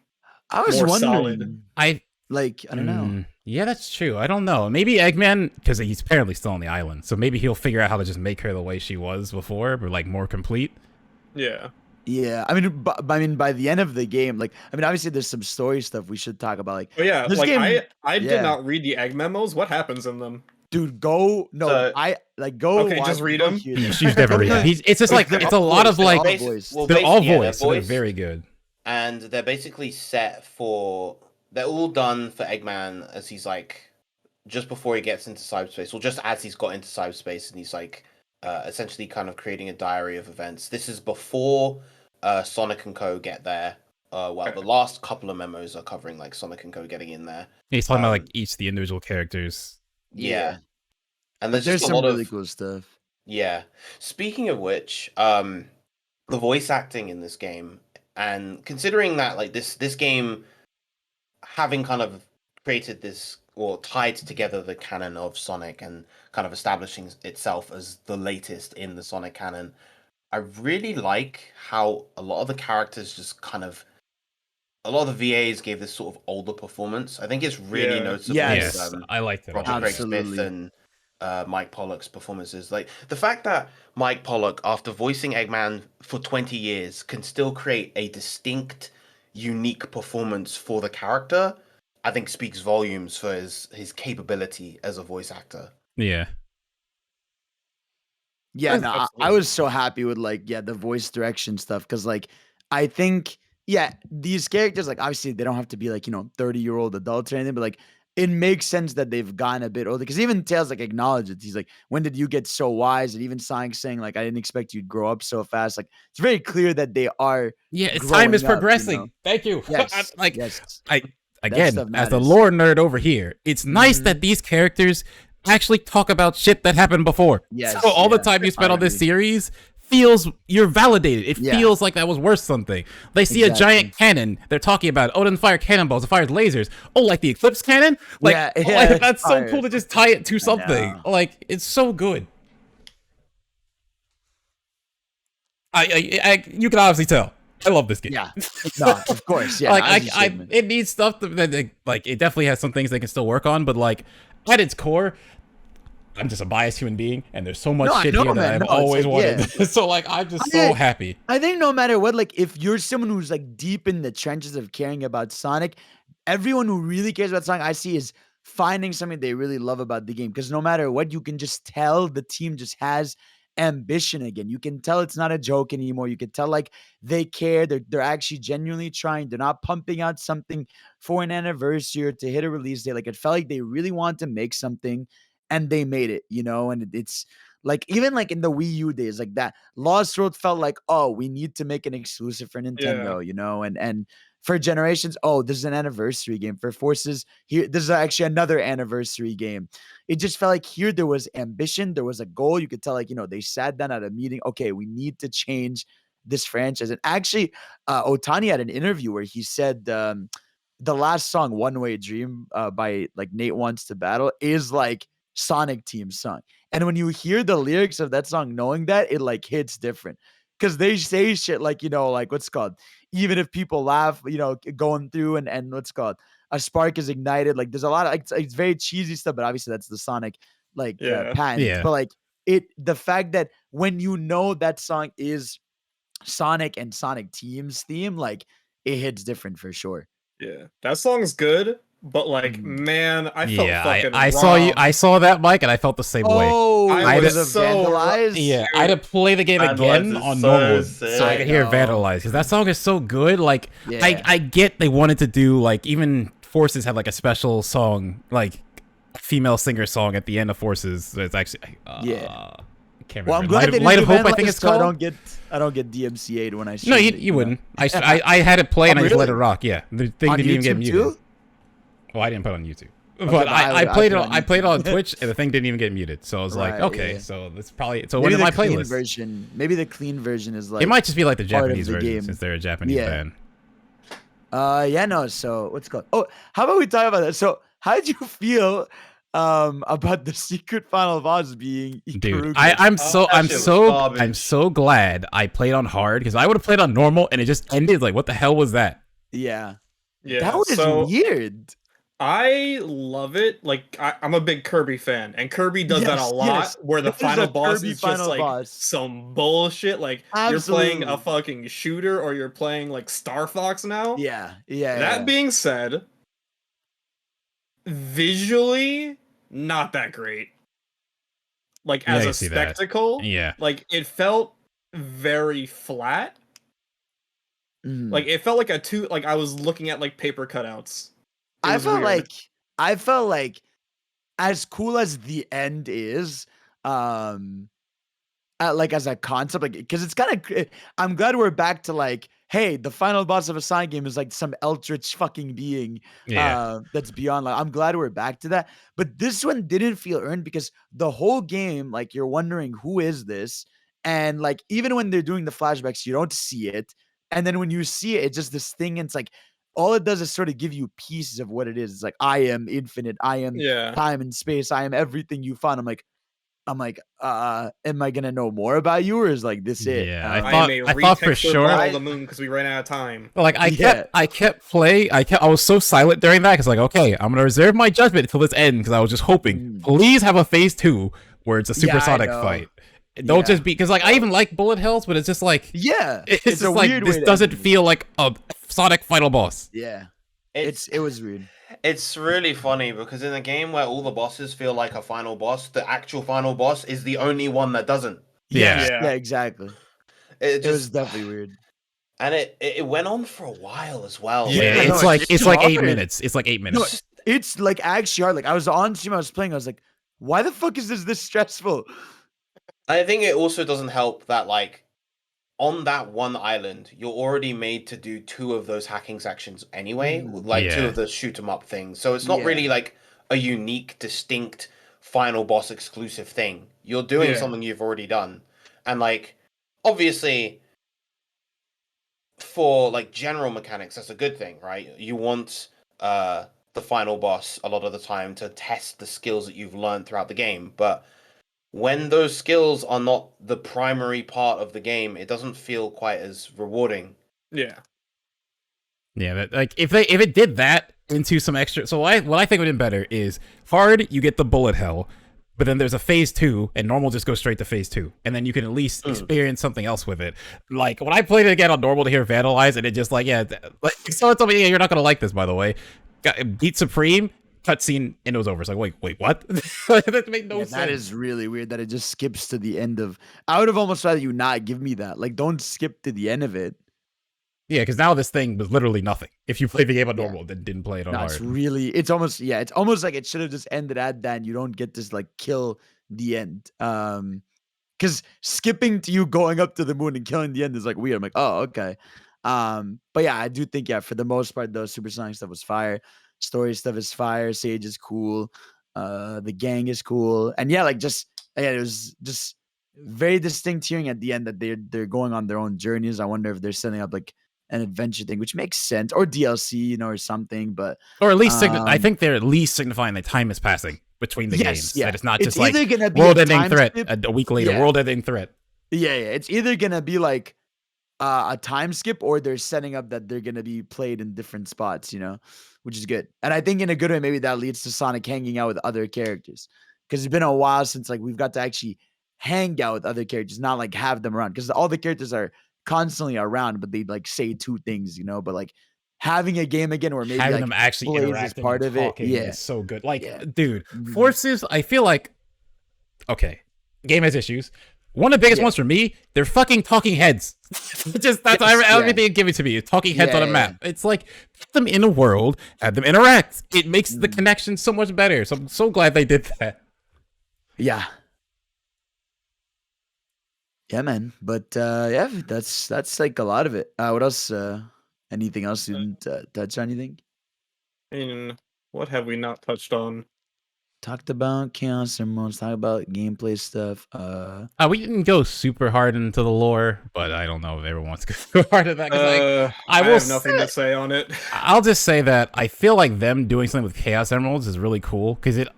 I was more wondering. solid? Like, I don't know. Yeah, that's true. I don't know. Maybe Eggman, because he's apparently still on the island, so maybe he'll figure out how to just make her the way she was before, but like more complete. Yeah. Yeah, I mean, by the end of the game, like, I mean, obviously there's some story stuff we should talk about. Like, Oh yeah, this like game, I yeah. did not read the egg memos. What happens in them? dude, go no, So- I like go. Okay, watch, just read go them. hear them. She's never read it. It's just like, They're it's a all lot of voiced, they're like, all voiced. Well, they're all basically, yeah, voiced, so they're voiced. very good. And they're basically set for, they're all done for Eggman as he's like just before he gets into cyberspace, or just as he's got into cyberspace, and he's like essentially kind of creating a diary of events. This is before Sonic and Co get there. Well, the last couple of memos are covering like Sonic and Co getting in there. He's talking about like each of the individual characters. Yeah. And there's There's just a some lot really of cool stuff. Yeah. Speaking of which, the voice acting in this game, and considering that like this game having kind of created this or tied together the canon of Sonic and kind of establishing itself as the latest in the Sonic canon, I really like how a lot of the characters just kind of, a lot of the VAs gave this sort of older performance. I think it's really Yeah. noticeable. Yes. Yes, I liked it. a Roger lot. Craig Smith Absolutely. and Mike Pollock's performances. Like the fact that Mike Pollock, after voicing Eggman for 20 years, can still create a distinct, unique performance for the character, I think speaks volumes for his capability as a voice actor. Yeah. Yeah, no, I Absolutely. was so happy with like the voice direction stuff because like I think these characters like obviously they don't have to be like 30-year-old adults or anything, but like it makes sense that they've gotten a bit older because even Tails like acknowledged it. He's like, when did you get so wise? And even Sonic saying like, I didn't expect you'd grow up so fast. Like it's very clear that they are. Yeah, it's growing time is up, you progressing. know? Thank you. Yes, like yes. again, stuff as the matters. lore nerd over here, it's nice that these characters actually talk about shit that happened before. Yes, So all the yeah, time you spent I on this agree. series feels you're validated. It Yeah. feels like that was worth something. They see a Exactly. giant cannon. They're talking about it. Oh, it doesn't fire cannonballs. It fires lasers. Oh, like the Eclipse cannon? Like, Yeah, like, yeah, that's so fire. cool to just tie it to something. know. Like, it's so good. You can obviously tell. I love this game. Yeah, no, of course, yeah. Like as you should, man. it needs stuff that like it definitely has some things they can still work on, but like at its core, I'm just a biased human being, and there's so much No, I shit know, here that man. I've No, it's always like, wanted. So like I'm just I so think- happy. I think no matter what, like if you're someone who's like deep in the trenches of caring about Sonic, everyone who really cares about Sonic I see is finding something they really love about the game. Because no matter what, you can just tell the team just has ambition again. You can tell it's not a joke anymore. You can tell like they care. They're actually genuinely trying. They're not pumping out something for an anniversary or to hit a release date. Like it felt like they really want to make something and they made it, and it's like even like in the Wii U days, like that Lost World felt like, oh, we need to make an exclusive for Nintendo, and for generations, oh, this is an anniversary game. For Forces, here, this is actually another anniversary game. It just felt like here there was ambition, there was a goal. You could tell, like, they sat down at a meeting. Okay, we need to change this franchise. And actually, Otani had an interview where he said the last song, One Way Dream, by like Nate Wants to Battle, is like Sonic Team's song. And when you hear the lyrics of that song, knowing that, it like hits different. Because they say shit like, like what's it called? Even if people laugh, going through and what's it called? A spark is ignited. Like there's a lot of, it's very cheesy stuff, but obviously that's the Sonic like Yeah. patent. Yeah. But like the fact that when that song is Sonic and Sonic Team's theme, like it hits different for sure. Yeah, that song's good, but like, man, I felt Yeah, fucking I saw you. robbed. I saw that, Mike, and I felt the same way. Oh, I was was it so vandalized? Yeah, I had to play the game Vandalize again is on so normal sick. so I could hear I know. Vandalize because that song is so good. Like, Yeah. I get they wanted to do like even Forces had like a special song, like a female singer song at the end of Forces. So it's actually Yeah. I can't Well, I'm remember. glad they didn't Light of do Hope, I think Vandalize, it's so called. I don't get DMCA'd when I No, stream it, you know? wouldn't. I had it play and Oh, I just let it really? rock. Yeah, the thing On didn't even get YouTube muted. too? Well, I didn't put it on YouTube. Okay, But but I played it. put it on I played it on YouTube. Twitch, and the thing didn't even get muted. So I was like, Right, okay, yeah. so that's probably so it Maybe went in the my clean playlist. version. Maybe the clean version is like. It might just be like the part of Japanese the version game. since they're a Japanese Yeah. band. Yeah, no. So what's it called? Oh, how about we talk about that? So how did you feel about the secret final boss being Dude, Ikaruga? I'm that shit was garbage. so glad I played on hard because I would have played on normal and it just ended like what the hell was that? Yeah. Yeah, That was so weird. I love it. Like I'm a big Kirby fan, and Kirby does that a Yes, lot. yes. Where the That is final a boss Kirby is just final like boss. some bullshit. Like you're playing a Absolutely. fucking shooter, or you're playing like Star Fox now. Yeah, yeah. That yeah. being said, visually not that great. Like Yeah, as I a see that. spectacle, Yeah. like it felt very flat. Mhm. Like it felt like like I was looking at like paper cutouts. It I was felt weird. like as cool as the end is, like as a concept, like because it's kind of. I'm glad we're back to like, hey, the final boss of a side game is like some eldritch fucking being, Yeah. that's beyond. Like, I'm glad we're back to that. But this one didn't feel earned because the whole game, like, you're wondering who is this, and like even when they're doing the flashbacks, you don't see it, and then when you see it, it's just this thing, and it's like. All it does is sort of give you pieces of what it is. It's like I am infinite, I am Yeah. time and space, I am everything you find. I'm like, am I gonna know more about you, or is like this it? Yeah, I thought- am a I thought for retextured sure- ball of the moon because we ran out of time. Like I Yeah. I was so silent during that because like, okay, I'm gonna reserve my judgment until this end because I was just hoping, please have a phase 2 where it's a Yeah, I supersonic know. fight. Don't Yeah. just be because like I even like bullet hells, but it's just like Yeah, it's a just like weird this way to doesn't end it. feel like a Sonic final boss. Yeah, It's it was weird. It's really funny because in a game where all the bosses feel like a final boss, the actual final boss is the only one that doesn't. Yeah. Yes, Yeah. yeah, exactly. It It was just definitely weird. and it went on for a while as well. Yeah, Yeah, no, it's it's like 8 hard. minutes. It's like 8 minutes. It's like actually hard. Like I was on stream, I was playing. I was like, why the fuck is this stressful? I think it also doesn't help that like on that one island, you're already made to do 2 of those hacking sections anyway, like 2 Yeah. of the shoot 'em up things. So it's not Yeah. really like a unique, distinct final boss exclusive thing. You're doing Yeah. something you've already done. And like obviously for like general mechanics, that's a good thing, right? You want the final boss a lot of the time to test the skills that you've learned throughout the game, but when those skills are not the primary part of the game, it doesn't feel quite as rewarding. Yeah. Yeah, that, like if it did that into some extra, so what I think would have been better is hard. You get the bullet hell, but then there's a phase 2, and normal just goes straight to phase 2, and then you can at least experience something else with it. Like when I played it again on normal to hear Vandalize, and it just like like someone told me, yeah, you're not gonna like this, by the way. Beat Supreme cutscene and it was over. It's like wait, what? That made no Yeah, sense. that is really weird that it just skips to the end of. I would have almost rather you not give me that. Like, don't skip to the end of it. Yeah, because now this thing was literally nothing. If you played the game on Yeah. normal, then didn't play it on No, hard. it's almost like it should have just ended at that. And you don't get to like kill the end. Because skipping to you going up to the moon and killing the end is like weird. I'm like, oh, okay. But yeah, I do think for the most part, though, Supersonic stuff was fire. Story stuff is fire. Sage is cool. The gang is cool, and yeah, like it was just very distinct hearing at the end that they're going on their own journeys. I wonder if they're setting up like an adventure thing, which makes sense, or DLC, or something. But Or at least I think they're at least signifying that time is passing between the games. yeah. That it's not It's just like either gonna be a world-ending time threat skip- a week later. Yeah. World-ending threat. Yeah, it's either gonna be like a time skip, or they're setting up that they're gonna be played in different spots, which is good. And I think in a good way, maybe that leads to Sonic hanging out with other characters, because it's been a while since like we've got to actually hang out with other characters, not like have them around, because all the characters are constantly around, but they like say 2 things, but like having a game again where maybe Having like them actually Blaze is interacting part and of it, talking yeah. is so good. Like, Yeah. dude, Mhm. Forces, I feel like, okay, game has issues. One of the biggest Yeah. ones for me, they're fucking talking heads. That's Yes, everything give it to me. Talking heads on a Yeah, map. It's like put them in a world, have them interact. It makes the connection so much better. So I'm so glad they did that. Yeah. Yeah, man. But yeah, that's like a lot of it. What else? Anything else? You didn't touch on anything? I mean, what have we not touched on? Talked about chaos hormones, talked about gameplay stuff. We didn't go super hard into the lore, but I don't know if everyone wants to go hard into that. 'Cause I will have nothing to say on it. I'll just say that I feel like them doing something with Chaos Emeralds is really cool because it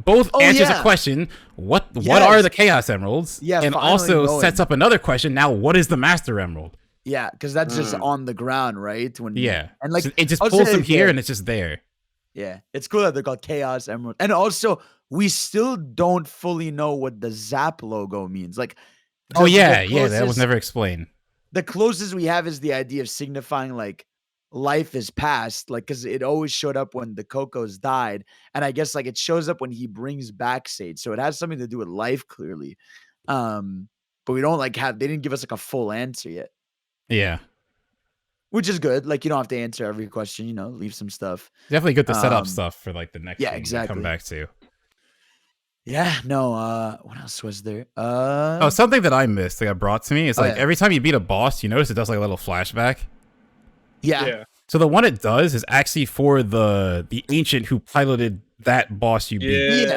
both answers a yeah. question: what are Yes. the Chaos Emeralds? Yeah, and finally also knowing. sets up another question: now, what is the Master Emerald? Yeah, because that's just on the ground, right? When Yeah, and like So it just I'll pulls say them here that- and it's just there. Yeah, it's cool that they're called Chaos Emerald. And also, we still don't fully know what the Zap logo means. Like, Oh the yeah, that was closest- never explained. The closest we have is the idea of signifying like life is past, like because it always showed up when the Cocos died, and I guess like it shows up when he brings back Sage, so it has something to do with life clearly. But we don't like have they didn't give us like a full answer yet, Yeah, which is good. Like you don't have to answer every question, leave some stuff. definitely good to set up Um, stuff for like the next yeah, game to come exactly. back to. Yeah, no. What else was there? Oh, something that I missed that got brought to me is like yeah. every time you beat a boss, you notice it does like a little flashback. Yeah. So the one it does is actually for the ancient who piloted that boss you beat.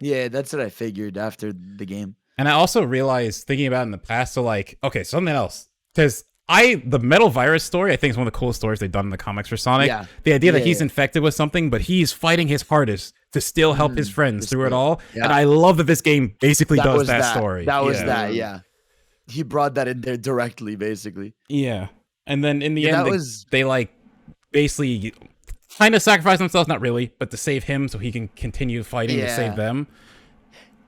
Yeah, that's what I figured after the game. And I also realized thinking about it in the past, so like, okay, something else. Because the Metal Virus story, I think is one of the coolest stories they've done in the comics for Sonic. Yeah. The idea that Yeah, he's yeah. infected with something, but he's fighting his hardest to still help his friends through it all. Yeah. And I love that this game basically That does was that story. That was Yeah. that, yeah. He brought that in there directly, basically. Yeah. And then in the Yeah, end, that was- they like basically kind of sacrifice themselves, not really, but to save him so he can continue fighting to save them.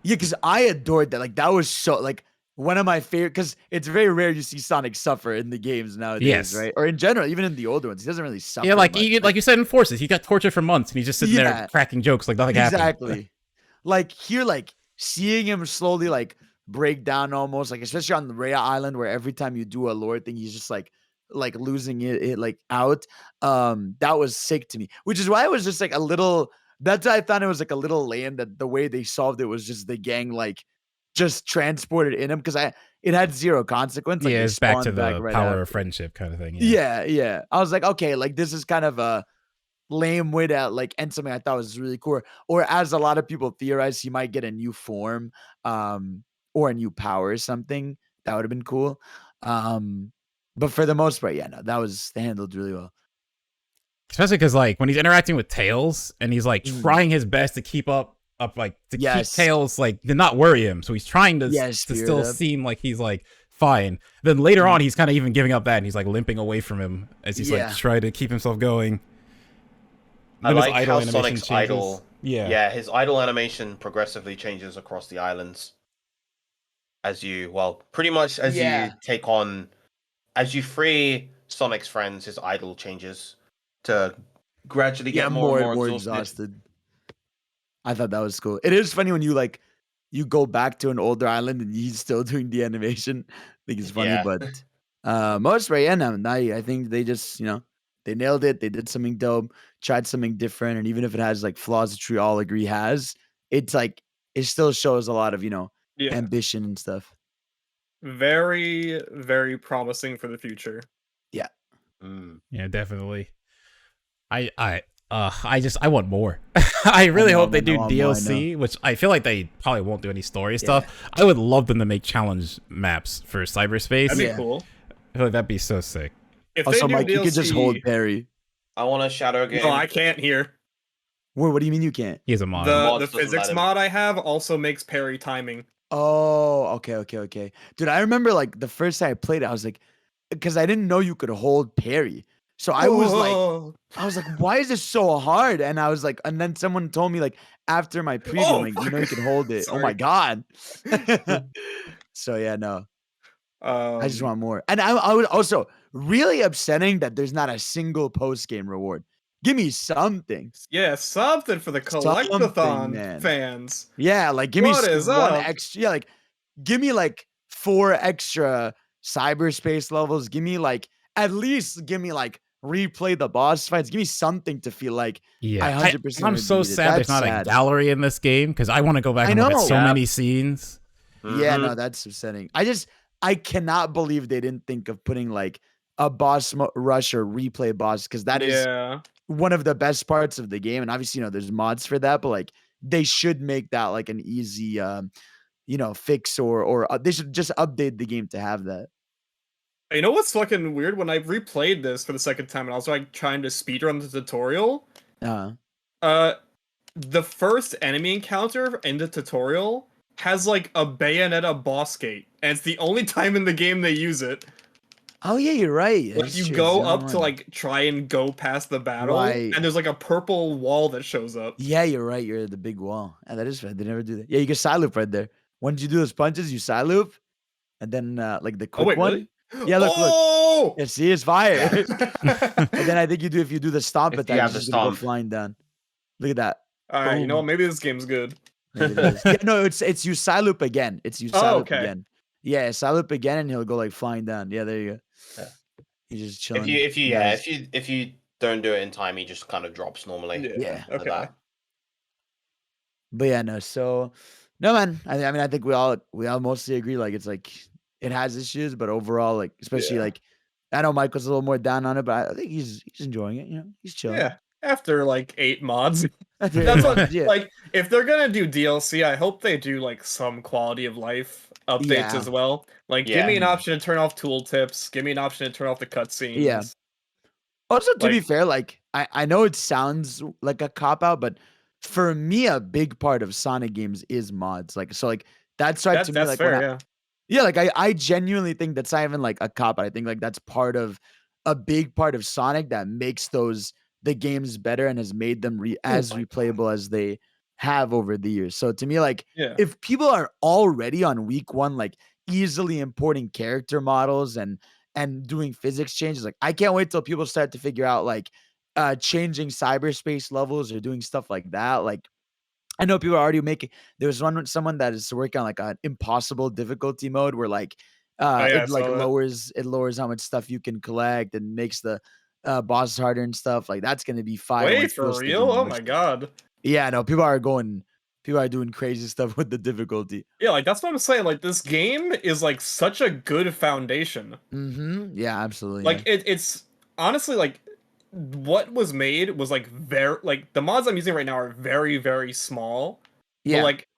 Yeah, because I adored that. Like, that was so, like, one of my favorite, because it's very rare you see Sonic suffer in the games nowadays, Yes. right? Or in general, even in the older ones, he doesn't really suffer. Yeah, like much. like you said in Forces, he got tortured for months and he's just sitting there cracking jokes like nothing happened. Exactly. Like, here, like, seeing him slowly, like, break down almost, like, especially on the Rhea Island, where every time you do a lore thing, he's just, like losing it like out. That was sick to me, which is why it was just like a little, that's why I thought it was like a little lame that the way they solved it was just the gang like just transported in him, because it had zero consequence. Like, Yeah, they it's back to spawned the right power after. of friendship kind of thing. Yeah. I was like, okay, like this is kind of a lame way to like end something I thought was really cool. Or as a lot of people theorize, he might get a new form, or a new power or something. That would have been cool. But for the most part, yeah, no, they handled really well. Especially because like when he's interacting with Tails and he's like trying his best to keep up like to keep Tails like to not worry him. So he's trying to still seem like he's like fine. Then later on, he's kind of even giving up that and he's like limping away from him as he's like trying to keep himself going. I Then his like how animation Sonic's changes. idle. Yeah, His idle animation progressively changes across the islands. Pretty much as you take on, as you free Sonic's friends, his idle changes to gradually get more and more exhausted. I thought that was cool. It is funny when you go back to an older island and he's still doing the animation. I think it's funny, but most I think they just they nailed it. They did something dope, tried something different, and even if it has like flaws which we all agree has, it's like it still shows a lot of ambition and stuff. Very, very promising for the future. Yeah. Yeah, definitely. I want more. I really hope they do DLC, which I feel like they probably won't do any story stuff. I would love them to make challenge maps for Cyberspace. That'd be cool. I feel like that'd be so sick. If Also, they do Mike, DLC, you could just hold Barry. I want a shadow game. No, I can't here. What do you mean you can't? He has a mod. The physics mod I have also makes parry timing. Oh, okay. Dude, I remember like the first time I played it, I was like, because I didn't know you could hold parry. So I was like, why is this so hard? And I was like, and then someone told me like after my preview, like, you can hold it. Oh my God. So yeah, no. I just want more. And I would also really upsetting that there's not a single post-game reward. Give me something. Yeah, something for the collectathon fans. Yeah, like give me What is one up? extra. Yeah, like give me like 4 extra cyberspace levels. Give me like at least replay the boss fights. Give me something to feel like I 100%. I'm so sad there's not a gallery in this game because I want to go back and look at so many scenes. Yeah, no, that's upsetting. I cannot believe they didn't think of putting like a boss rush or replay boss, because that is one of the best parts of the game. And obviously, there's mods for that, but like they should make that like an easy, fix or they should just update the game to have that. You know what's fucking weird? When I replayed this for the second time and I was like trying to speedrun the tutorial, the first enemy encounter in the tutorial has like a Bayonetta boss gate, and it's the only time in the game they use it. Oh yeah, you're right. Like That's you true, go it's up on to one. like try and go past the battle, Right. and there's like a purple wall that shows up. Yeah, you're right. You're at the big wall. And that is right. They never do that. Yeah, you can side loop right there. Once you do those punches, you side loop, and then like the Oh quick wait, one. really? Yeah, look. Oh! Yeah, see, it's fire. And then I think if you do the stomp If you attack, have it's the just gonna go stomp. flying down. Look at that. All right, you know what? Boom. Maybe this game's good. Maybe it is. Yeah, no, it's you side loop again. It's you side Oh, loop okay. again. Yeah, side loop again, and he'll go like flying down. Yeah, there you go. Yeah. He's just chilling. If you Nice. if you don't do it in time, he just kind of drops normally. Yeah. Like Okay. that. But yeah, no. So no, man. I mean, I think we all mostly agree. Like, it's like it has issues, but overall, like, especially Yeah. like, I know Michael's a little more down on it, but I think he's enjoying it. You know, he's chilling. Yeah. After like 8 mods. After That's eight what months, yeah. like if they're gonna do DLC, I hope they do like some quality of life updates Yeah. as well. Like give me an Yeah. option to turn off tooltips, give me an option to turn off the cutscenes. Yeah. Also, to be Like- fair, like I know it sounds like a cop out, but for me, a big part of Sonic games is mods. Like, so like that starts to me That's like fair, when yeah. yeah, like I genuinely think that's not even like a cop out. I think like that's part of a big part of Sonic that makes the games better and has made them as replayable as they have over the years. So to me, like Yeah. if people are already on week one, like easily importing character models and doing physics changes, like I can't wait till people start to figure out like changing cyberspace levels or doing stuff like that. Like I know people are already making. There was someone that is working on like an impossible difficulty mode where like yeah, I it like saw that. lowers how much stuff you can collect and makes the bosses harder and stuff. Like that's gonna be fire. Wait, once for those things real? are Oh more my stuff. god. Yeah, no, people are doing crazy stuff with the difficulty. Yeah, like that's what I'm saying. Like this game is like such a good foundation. Mm-hmm. Yeah, absolutely. Like it's honestly like what was made was like very like the mods I'm using right now are very, very small. yeah, But like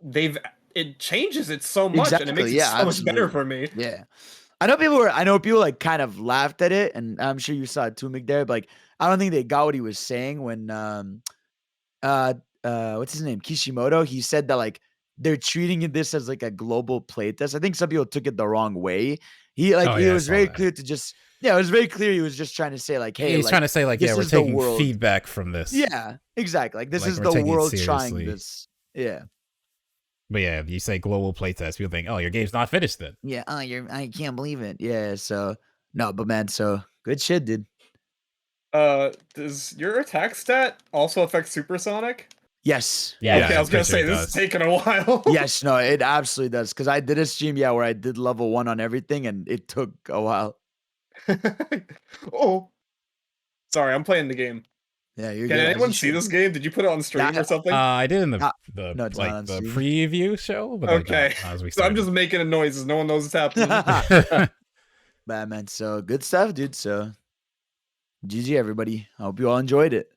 it changes it so much and it makes Exactly, it yeah, so much better absolutely. for me. yeah. I know people like kind of laughed at it, and I'm sure you saw it too, McDare. But like, I don't think they got what he was saying when what's his name, Kishimoto. He said that like they're treating this as like a global playtest. I think some people took it the wrong way. He like Oh, it yeah, I was saw very that. clear to just it was very clear he was just trying to say like, hey, He's like, trying to say like, this yeah, we're is the taking world. feedback from this. Yeah, exactly. Like this Like, is we're the taking it world trying seriously. this. Yeah. But yeah, if you say global playtest, people think, oh, your game's not finished then. Yeah. Oh, I can't believe it. Yeah. So no, but man, so good shit, dude. Does your attack stat also affect supersonic? Yes. Yeah, Okay, I I'm was gonna pretty sure say it this does. is taking a while. Yes. No, it absolutely does. Because I did a stream, yeah, where I did level 1 on everything, and it took a while. Oh. Sorry, I'm playing the game. Yeah, you're Can good. as anyone you see should. this game? Did you put it on stream Yeah, or something? I did in the No, the no, it's not on the stream. preview show, but like, Okay. not as we So I'm started. just making noises. No one knows what's happening. Bad man. So good stuff, dude. So GG, everybody. I hope you all enjoyed it.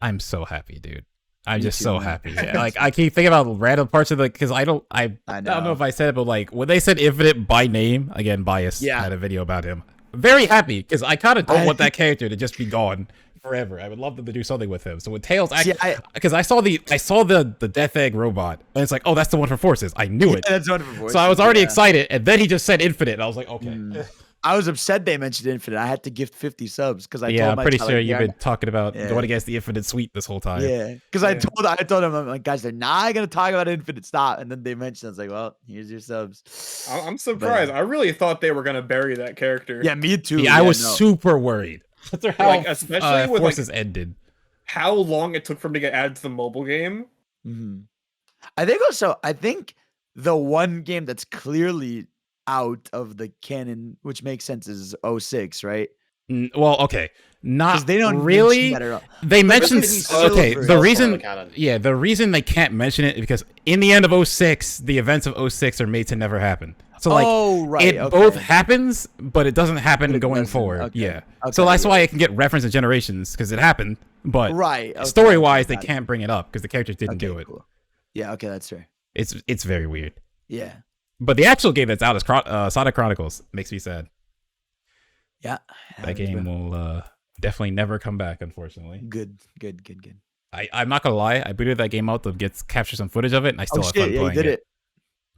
I'm so happy, dude. I'm Me just too, so man. happy. Yeah, like I keep thinking about random parts of the because I don't know if I said it, but like when they said Infinite by name, again biased. Yeah. I had a video about him. Very happy because I kind of don't want that character to just be gone forever. I would love them to do something with him. So with Tails, because I saw the Death Egg robot, and it's like, oh, that's the one for Forces. I knew it. That's wonderful. So I was already excited, and then he just said Infinite, and I was like, okay. I was upset they mentioned Infinite. I had to gift 50 subs because I Yeah, told I'm my pretty child, sure like, you've yeah, been talking about Yeah. going against the Infinite Suite this whole time. Yeah, because I told him, I'm like, guys, they're not gonna talk about Infinite. Stop. And then they mentioned, I was like, well, here's your subs. I'm surprised. I really thought they were gonna bury that character. Yeah, me too. Yeah, I was no. super worried after how Like, especially with, like, Forces ended. How long it took for him to get added to the mobile game? Mhm. I think the one game that's clearly out of the canon, which makes sense, is 06, right? Well, okay, not 'Cause they don't really. mention that at all. They But mentioned really, okay. Silver The is reason, the canon. yeah, the reason they can't mention it is because in the end of 06, the events of 06 are made to never happen. So like, oh, right. it okay. both happens, but it doesn't happen But it going doesn't, forward. okay, Yeah. okay, So that's yeah. why it can get referenced in Generations because it happened, but Right. Okay, story wise, they got it. can't bring it up because the characters didn't do it. Cool. Yeah. Okay, that's fair. It's very weird. Yeah. But the actual game that's out is Sonic Chronicles. Makes me sad. Yeah. That game will definitely never come back, unfortunately. Good. I'm not gonna lie, I booted that game out to capture some footage of it, and I still Oh have shit! fun Yeah, you playing did it. it.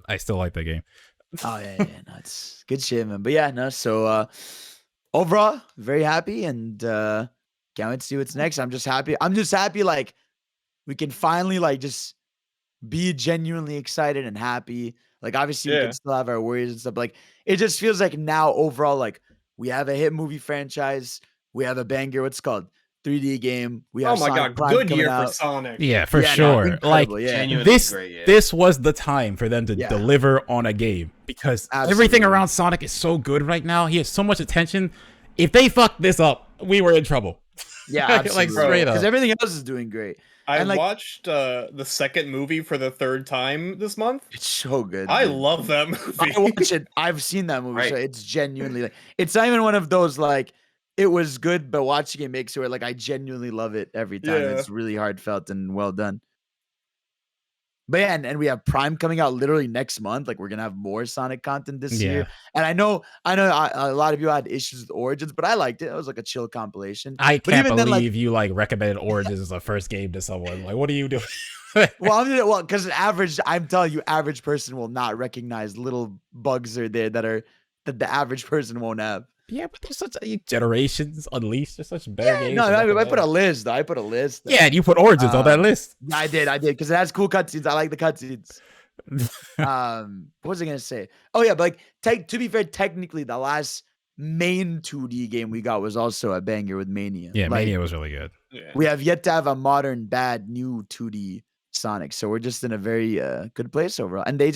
I still like that game. Oh no, it's good shit, man. But yeah, no. So overall, very happy and can't wait to see what's next. I'm just happy. Like we can finally like just be genuinely excited and happy. Like obviously we Yeah. can still have our worries and stuff. But, like it just feels like now overall, like we have a hit movie franchise. We have a banger. What's it called 3D game. We have Oh my Sonic god, Prime good coming year for out. Sonic. Yeah, for Yeah, no, sure. Like incredible, yeah. Genuinely this, great, yeah. this was the time for them to Yeah. deliver on a game because everything Absolutely. around Sonic is so good right now. He has so much attention. If they fuck this up, we were in trouble. Yeah, Like, absolutely. straight up. Because everything else is doing great. I And, like- watched the second movie for the third time this month. It's so good. I dude. love that movie. I watch it. I've seen that movie. So Right. it's genuinely like it's not even one of those like it was good, but watching it makes it like I genuinely love it every time. Yeah. It's really heartfelt and well done. But yeah, and we have Prime coming out literally next month. Like we're gonna have more Sonic content this year. Yeah. And I know a lot of you had issues with Origins, but I liked it. It was like a chill compilation. I But can't even then, like- believe you like recommended Origins as a first game to someone. Like, what are you doing? Well, because I'm telling you, average person will not recognize little bugs are there that the average person won't have. Yeah, but there's such generations unleashed. There's such better games. No, to I put a recommend. list. Though. I put a list. Yeah, and you put Origins on that list. Yeah, I did, because it has cool cutscenes. I like the cutscenes. What was I gonna say? Oh yeah, but like to be fair, technically the last main 2D game we got was also a banger with Mania. Yeah, Like, Mania was really good. Yeah. we have yet to have a modern bad new 2D Sonic, so we're just in a very good place overall. And they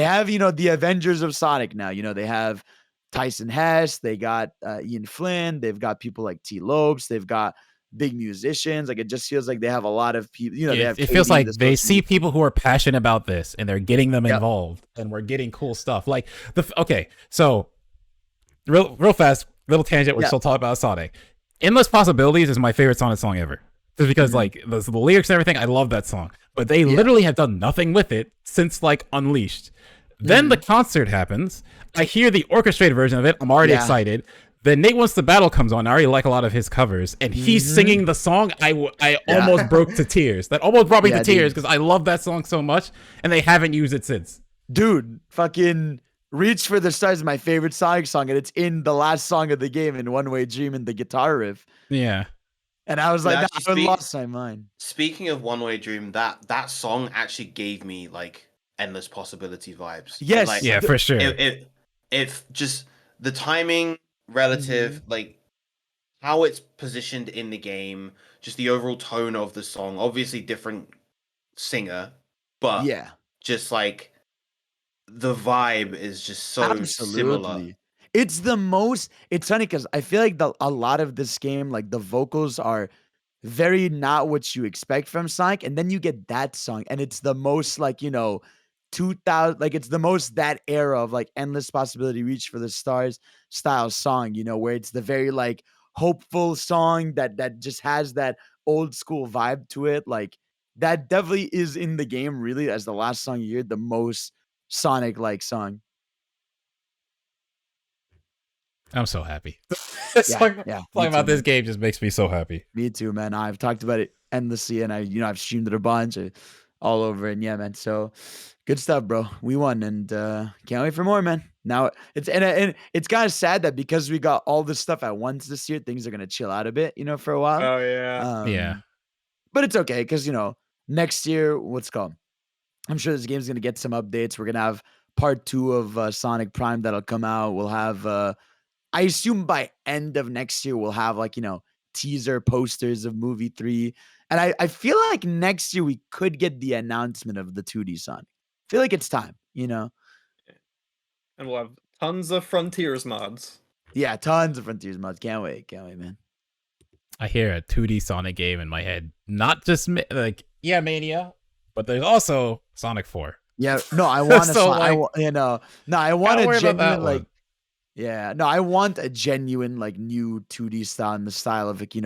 have the Avengers of Sonic now. They have Tyson Hess, they got Ian Flynn, they've got people like T. Lopes, they've got big musicians. Like it just feels like they have a lot of people. They have It feels KD, like this they person. see people who are passionate about this and they're getting them Yep. involved, and we're getting cool stuff. Like okay, so real fast, little tangent. We're Yeah. still talking about Sonic. Endless Possibilities is my favorite Sonic song ever. Just because like the lyrics and everything, I love that song. But they literally have done nothing with it since like Unleashed. Then the concert happens. I hear the orchestrated version of it. I'm already Yeah. excited. Then Nate Wants to Battle comes on. I already like a lot of his covers, and he's singing the song. I almost broke to tears. That almost brought me Yeah, to tears dude. because I love that song so much, and they haven't used it since. Dude, fucking Reach for the Stars is my favorite Sonic song, and it's in the last song of the game in One Way Dream in the guitar riff. Yeah, And I was Yeah, like, actually I lost my mind. Speaking of One Way Dream, that song actually gave me like Endless Possibility vibes. Yes. Like, yeah, for sure. it just the timing relative, Mm-hmm. like how it's positioned in the game, just the overall tone of the song. Obviously, different singer, but Yeah, just like the vibe is just so similar. It's funny because I feel like a lot of this game, like the vocals are very not what you expect from Sonic, and then you get that song, and it's the most like 2000, like it's the most that era of like Endless Possibility, Reach for the Stars style song, where it's the very like hopeful song that just has that old school vibe to it. Like that definitely is in the game really as the last song you hear, the most Sonic like song. I'm so happy. Yeah, Talking me about too, this man. game just makes me so happy. Me too, man. I've talked about it endlessly, and I've streamed it a bunch, all over. And yeah, man. So good stuff, bro. We won, and can't wait for more, man. Now it's and it's kind of sad that because we got all this stuff at once this year, things are gonna chill out a bit, for a while. Oh yeah. Yeah. But it's okay because next year, what's it called? I'm sure this game's gonna get some updates. We're gonna have part 2 of Sonic Prime that'll come out. We'll have I assume by end of next year we'll have like teaser posters of movie 3. And I feel like next year we could get the announcement of the 2D Sonic. I feel like it's time, And we'll have tons of Frontiers mods. Yeah, tons of Frontiers mods. Can't wait, man. I hear a 2D Sonic game in my head. Not just Mania, but there's also Sonic 4. Yeah, no, I want to. So, I like, I want worry a about that genuine like. one. Yeah, no, I want a genuine like new 2D style in the style of like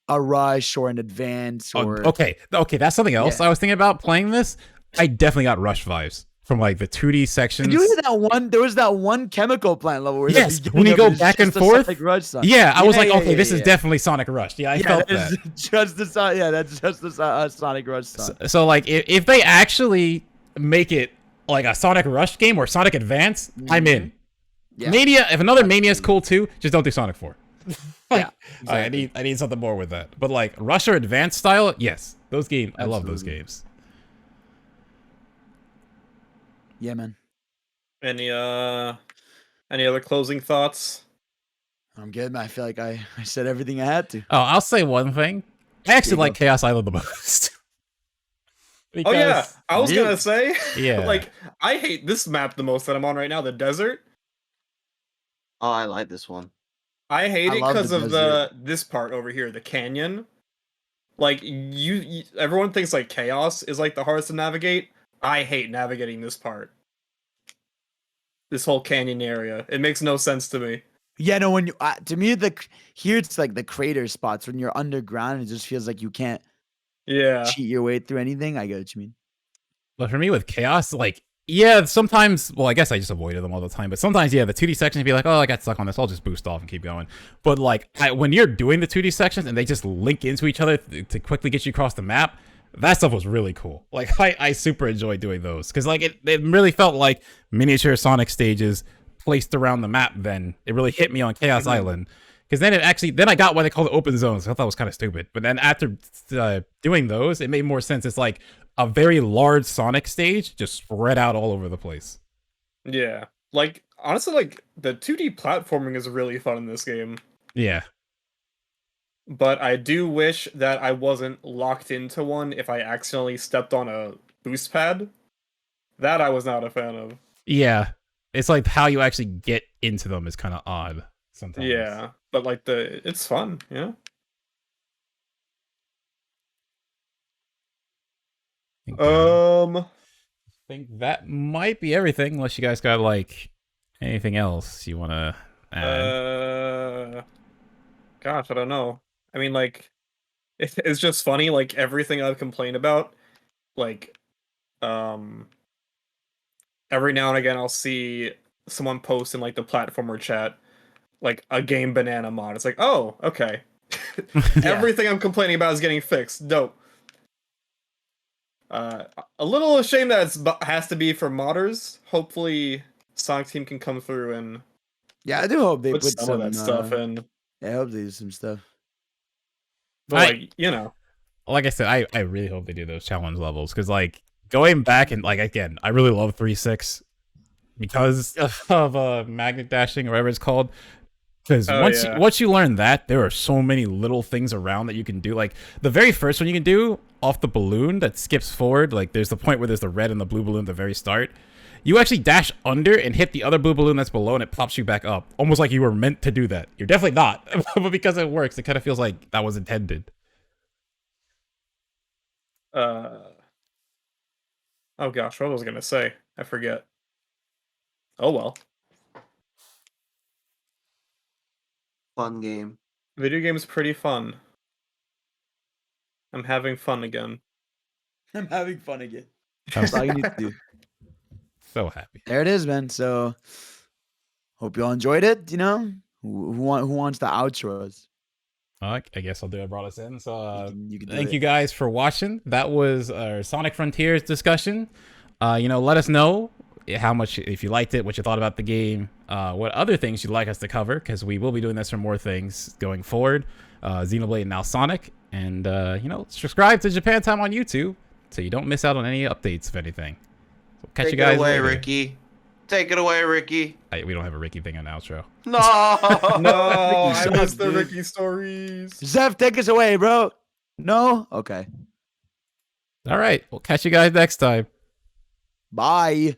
a Rush or an Advance or Okay, that's something else Yeah. I was thinking about playing this. I definitely got Rush vibes from like the 2D sections. Did you hear that one? There was that one chemical plant level where the Yes, beginning when you of go it is back and just a forth. Sonic Rush song. Yeah, I was like, Yeah, okay, this is yeah. definitely Sonic Rush. Yeah, I felt that. Just the song. Yeah, that's just the Sonic Rush song. So like, if they actually make it like a Sonic Rush game or Sonic Advance, I'm in. Yeah. Mania, if another Mania is cool too, just don't do Sonic 4. Like, Yeah, exactly. I need something more with that. But like Rush or Advance style, yes, those games, I love those Absolutely. games. Yeah, man. Any other closing thoughts? I'm good, man. I feel like I said everything I had to. Oh, I'll say one thing. I actually Yeah, like go. Chaos Island the most. Oh yeah, Because- I was Really? gonna say, Yeah. like I hate this map the most that I'm on right now, the desert. Oh, I like this one. I hate I it love because the of this part over here, the canyon. Like everyone thinks like chaos is like the hardest to navigate. I hate navigating this part. This whole canyon area. It makes no sense to me. Yeah, no. When you to me here it's like the crater spots. When you're underground, it just feels like you can't Yeah. cheat your way through anything. I get what you mean. But for me with Chaos, like, yeah, sometimes, well, I guess I just avoided them all the time, but sometimes, yeah, the 2D sections, you'd be like, oh, I got stuck on this, I'll just boost off and keep going. But, like, when you're doing the 2D sections and they just link into each other to quickly get you across the map, that stuff was really cool. Like, I super enjoyed doing those, because, like, it really felt like miniature Sonic stages placed around the map then. It really hit me on Chaos Island. Because then I got why they called it open zones. I thought it was kind of stupid. But then after doing those, it made more sense. It's like a very large Sonic stage just spread out all over the place. Yeah. Like honestly, like the 2D platforming is really fun in this game. Yeah. But I do wish that I wasn't locked into one if I accidentally stepped on a boost pad. That I was not a fan of. Yeah. It's like how you actually get into them is kind of odd sometimes. Yeah. But like it's fun, yeah. I think that might be everything, unless you guys got like anything else you want to add. Gosh, I don't know. I mean, like, it's just funny. Like everything I've complained about, like, every now and again I'll see someone post in like the platformer chat, like a game banana mod. It's like, oh, okay. Everything I'm complaining about is getting fixed. Dope. A little ashamed that it has to be for modders. Hopefully, Sonic Team can come through and Yeah, I do hope they put put some of that stuff in. Yeah, I hope they do some stuff. But like, you know, Like I said, I really hope they do those challenge levels, because like going back and like again, I really love 3-6 because of magnet dashing or whatever it's called. Because once you learn that, there are so many little things around that you can do. Like the very first one you can do off the balloon that skips forward. Like there's the point where there's the red and the blue balloon at the very start. You actually dash under and hit the other blue balloon that's below, and it pops you back up, almost like you were meant to do that. You're definitely not, but because it works, it kind of feels like that was intended. oh gosh, what was I gonna say? I forget. Oh well. Fun game. Video game's pretty fun. I'm having fun again. I'm having fun again. I'm That's all you need to do. so happy. There it is, man. So hope you all enjoyed it. You know, who wants the outros? I guess I'll do it. Brought us in. So You can do thank it. you guys for watching. That was our Sonic Frontiers discussion. You know, let us know how much, if you liked it, what you thought about the game, what other things you'd like us to cover, because we will be doing this for more things going forward. Xenoblade and now Sonic. And, you know, subscribe to Japan Time on YouTube so you don't miss out on any updates of anything. So catch Take you guys it away, later. Ricky. Take it away, Ricky. We don't have a Ricky thing on the outro. No. No, I suck, missed the dude. Ricky stories. Zeph, take us away, bro. No? Okay. All right. We'll catch you guys next time. Bye.